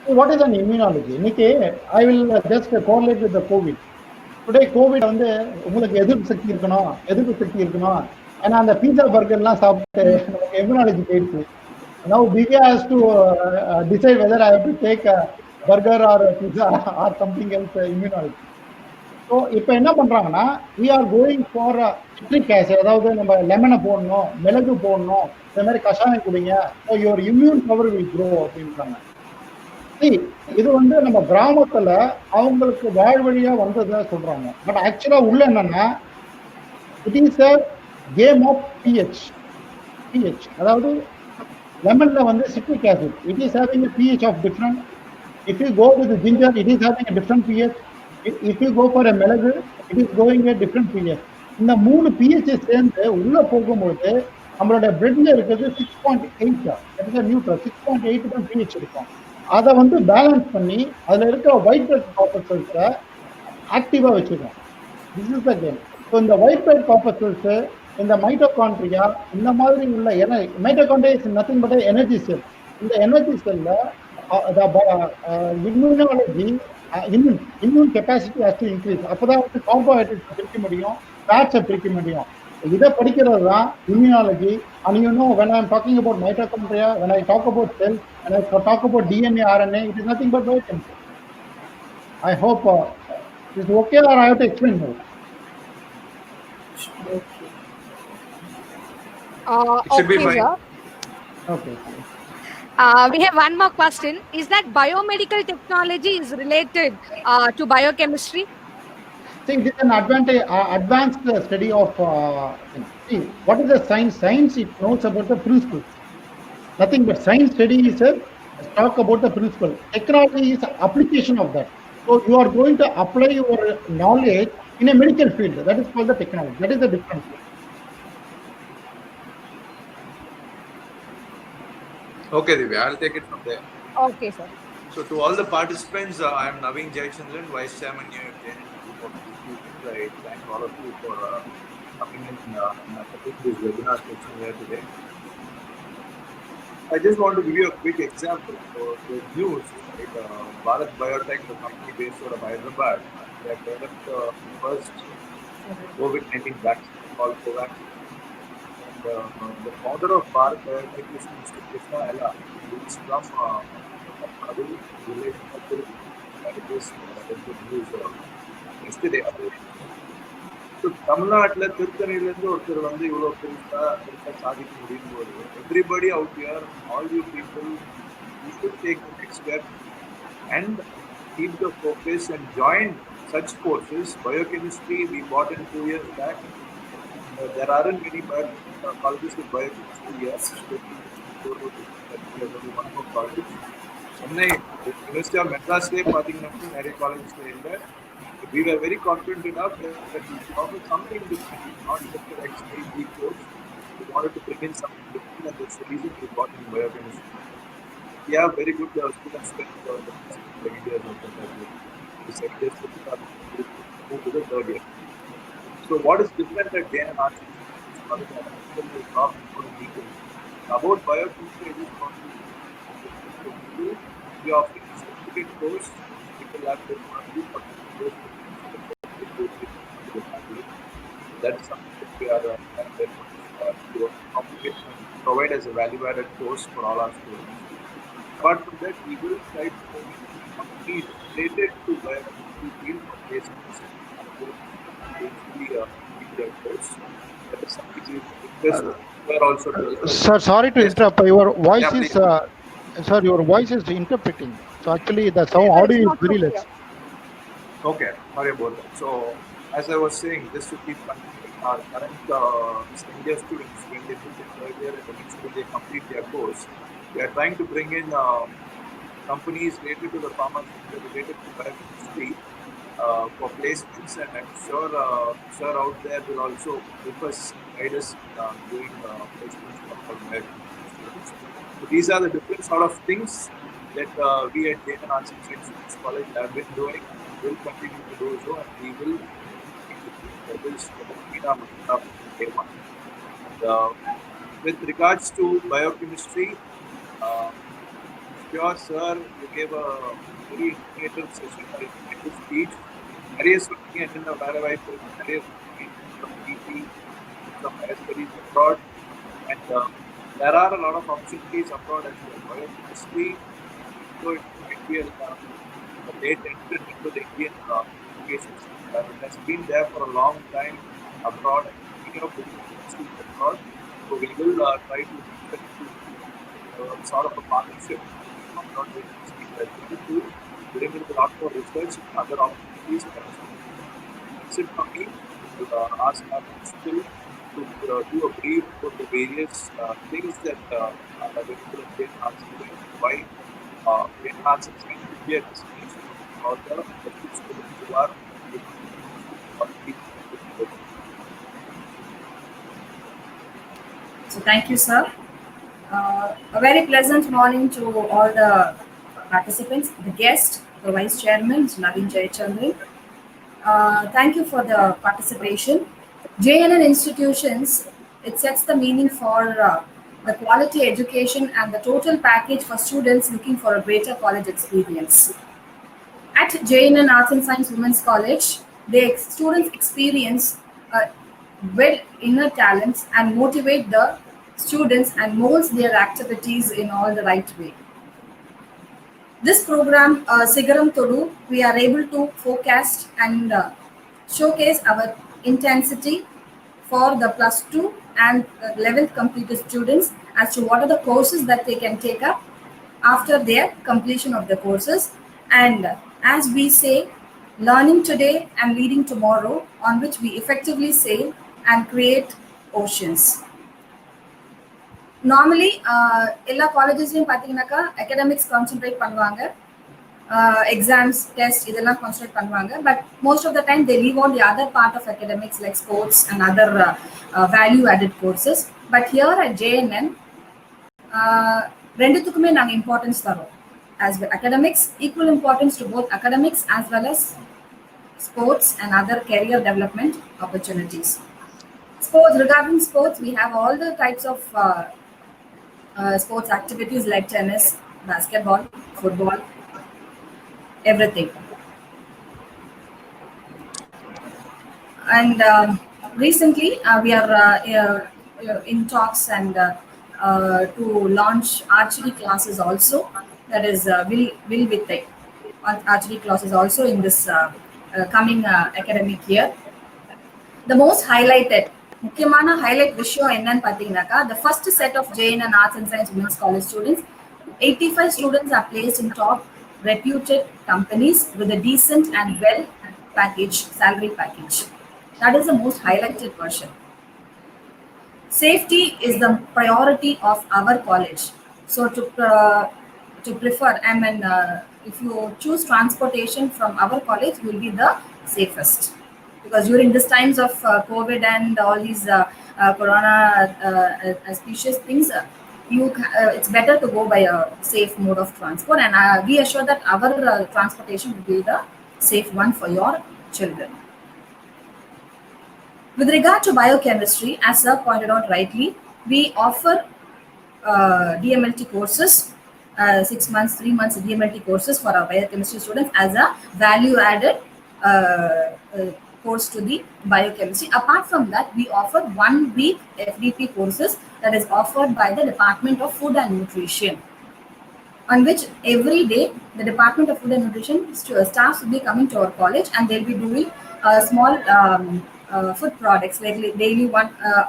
So what is an immunology? Nikki, I will just correlate with the COVID. Today, COVID வந்து உங்களுக்கு எதிர்ப்பு சக்தி இருக்கணும் ஏன்னா அந்த பீஸா பர்கர்லாம் சாப்பிட்டு நமக்கு immunology போயிடுச்சு. Now Divya has to decide whether I have to take a burger or a pizza or something else immunology. So இப்போ என்ன பண்றாங்கன்னா we are going for citric acid, அதாவது நம்ம லெமனை போடணும், மிளகு போடணும், இந்த மாதிரி கஷாயம் குடிங்க, so your immune power will grow அப்படின்றாங்க. இது வந்து நம்ம கிராமத்துல அவங்களுக்கு வாழ்வழியா வந்ததை சொல்றாங்க. பட் ஆக்சுவலா உள்ள என்னன்னா it is a game of pH. அதாவது லெமன்ல வந்து citric acid, it is having a pH of different. If you go with the ginger, it is having a different pH. If you go for a மிளகு, it is going a different pH. இந்த 3 pH சேர்ந்து உள்ள போகும்போது நம்மளோட பிரெட்ல இருக்கிறது 6.8, that is a neutral 6.8 தான் pH இருக்கும். அதை வந்து பேலன்ஸ் பண்ணி அதில் இருக்கிற ஒயிட் பிளட் காப்பர்சல்ஸை ஆக்டிவாக வச்சுக்கணும். This is the game. So இந்த ஒயிட் பிளட் காப்பர்சல்ஸு, இந்த மைட்டோகாண்ட்ரியா, இந்த மாதிரி உள்ள mitochondria is nothing but energy cell. இந்த எனர்ஜி செல்ல immunology immune capacity has to increase. அப்போதான் வந்து கார்போஹைட்ரேட்ஸ் பிரிக்க முடியும், ஃபேட்ஸை பிரிக்க முடியும். இதை படிக்கிறது தான் immunology. And you know, when I am talking about mitochondria, when I talk about cells, when I talk about DNA, RNA, it is nothing but biochemistry. I hope it is okay, or I have to explain more. It should be fine. Sir. Okay. We have one more question. Is that biomedical technology is related to biochemistry? See, it is an advanced study of. See, what is the science? Science, it knows about the principles. Nothing but science study is talk about the principle. Technology is application of that. So you are going to apply your knowledge in a medical field. That is called the technology. That is the difference. Okay, Divya, I'll take it from there. Okay, sir. So to all the participants, I am Naveen Jayachandran, Vice Chairman here at JNN. I thank all of you for coming in this webinar session here today. I just want to give you a quick example. So the news, right, Bharat Biotech, the company based out of Hyderabad, they have developed the first COVID-19 vaccine called Covaxin. And the founder of Bharat Biotech is Mr. Krishna Ella, who is from Adu village of Tirupati. That is the news yesterday. So தமிழ்நாட்டில் திருத்தணிலேருந்து ஒருத்தர் வந்து இவ்வளோ பெருசாக சாதிக்க முடியும் போது everybody out here, all you people, you should take the next step and keep the focus and join such courses. Biochemistry, we bought in 2 years back. There aren't many colleges with biochemistry here. One more college. Chennai, University of Madras, பார்த்தீங்கன்னா நிறைய காலேஜஸ்ல இல்லை. We were very confident enough that we offered something different, not just the XYZ course. We wanted to bring in something different, and that's the reason we bought in biochemistry. We have very good students with the second years of the second years move to the third year. So what is different at JNN Arts? About biochemistry, we offer a certificate course. People have to that's something that we are provide as a value-added course for all our students. Apart from that, we will try to complete related to biology field for placements course. That is something we are also doing. Sir, sorry to interrupt. Your voice is, sir, your voice is interpreting. So actually, the sound audio is very less. Okay, sorry about that. So, as I was saying, just to keep continuing, our current second year students, when they do their third year and the next year they complete their course, we are trying to bring in companies related to the pharmaceutical, related to biochemistry for placements, and I'm sure sir out there will also help us, guide us doing placements for biochemistry students. So these are the different sort of things that we at J.N. Arts and Sciences College have been doing, will continue to do so, and we will day one. And, with regards to biochemistry, sure, sir, you gave a very informative session, very informative speech. நிறைய சொன்னீங்க என்னென்ன வேலை வாய்ப்பு இருக்கு, நிறைய from PT, from higher studies abroad, and there are a lot of opportunities abroad as well. Biochemistry, so it might be a late entrant into the Indian education system. It has been there for a long time abroad, and speaking of chemistry abroad, so we will try to sort of a partnership abroad with to bring in a lot more research and other opportunities. That's it for me. We'll ask our principal to do a brief for the various things that are available in J.N. Arts and Sciences, why J.N. Arts and Sciences should be a destination for the students who are So thank you, sir. A very pleasant morning to all the participants, the guest, the Vice Chairman, Naveen Jayachandran. Thank you for the participation. JNN institutions, it sets the meaning for the quality education and the total package for students looking for a greater college experience. At JNN Arts and Science Women's College, students experience well inner talents and motivate the students and molds their activities in all the right way. This program, Sigaram Todu, we are able to forecast and showcase our intensity for the plus 2 and 11th completed students as to what are the courses that they can take up after their completion of the courses. And as we say, learning today and leading tomorrow, on which we effectively sail and create oceans. Normally, எல்லா காலேஜஸ்லையும் பார்த்தீங்கன்னாக்கா academics concentrate பண்ணுவாங்க, exams test இதெல்லாம் concentrate பண்ணுவாங்க. But most of the time they leave on the other part of academics like sports and other value added courses. But here at JNN ரெண்டுத்துக்குமே நாங்கள் importance தரோம். As with academics, equal importance to both academics as well as sports and other career development opportunities. Sports, regarding sports, we have all the types of sports activities like tennis, basketball, football, everything. And recently, we are in talks and to launch archery classes also. That is will with archery classes also in this coming academic year. The most highlighted, முக்கியமான highlight விஷயம் என்னன்னு பார்த்தீங்கன்னாக்கா, the first set of JNN Arts and Science Women's College students, 85 students are placed in top reputed companies with a decent and well package, salary package. That is the most highlighted version. Safety is the priority of our college. So to prefer, I mean, if you choose transportation from our college, you will be the safest. Because during these times of COVID and all these corona auspicious things, it's better to go by a safe mode of transport, and we assure that our transportation will be the safe one for your children. With regard to biochemistry, as sir pointed out rightly, we offer DMLT courses, 6 months, 3 months DMLT courses for our biochemistry students as a value added course to the biochemistry. Apart from that, we offer 1 week FDP courses that is offered by the Department of Food and Nutrition, on which every day the Department of Food and Nutrition staff will be coming to our college, and they'll be doing small food products like daily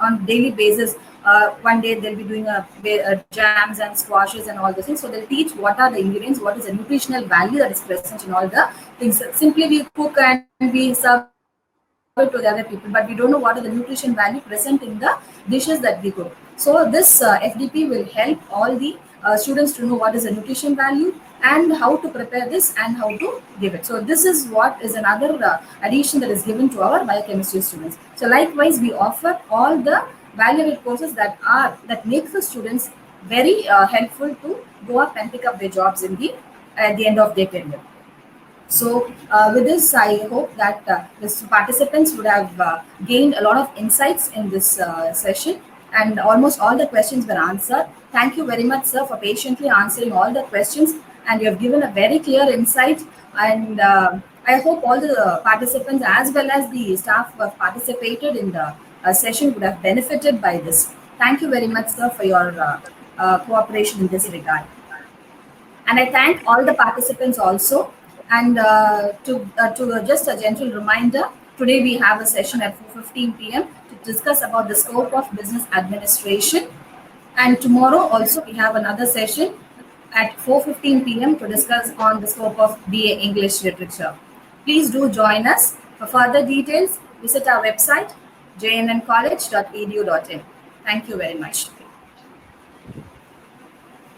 on daily basis. One day they'll be doing jams and squashes and all those things. So they'll teach what are the ingredients, what is the nutritional value that is present in all the things. Simply we cook and we serve it to the other people, but we don't know what are the nutrition value present in the dishes that we cook. So this FDP will help all the students to know what is the nutrition value and how to prepare this and how to give it. So this is what is another addition that is given to our biochemistry students. So likewise, we offer all the value-added courses that make the students very helpful to go up and pick up their jobs in the at the end of their career. So with this, I hope that the participants would have gained a lot of insights in this session, and almost all the questions were answered. Thank you very much, sir, for patiently answering all the questions, and you have given a very clear insight. And I hope all the participants as well as the staff who have participated in the session would have benefited by this. Thank you very much, sir, for your cooperation in this regard. And I thank all the participants also. And to just a gentle reminder, today we have a session at 4:15 p.m. to discuss about the scope of business administration. And tomorrow also we have another session at 4:15 p.m. to discuss on the scope of BA English Literature. Please do join us. For further details, visit our website, jnncollege.edu.in. Thank you very much.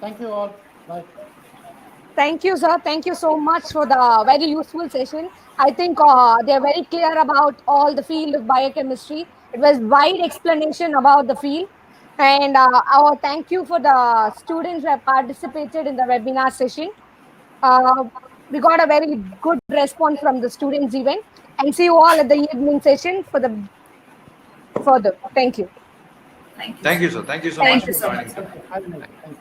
Thank you all. Bye. Thank you, sir. Thank you so much for the very useful session. I think they're very clear about all the field of biochemistry. It was wide explanation about the field. And our thank you for the students who have participated in the webinar session. We got a very good response from the students even. And see you all at the evening session for the further. Thank you. Thank you. Thank you, sir. Thank you so Thank much you for so joining. much. Thank you.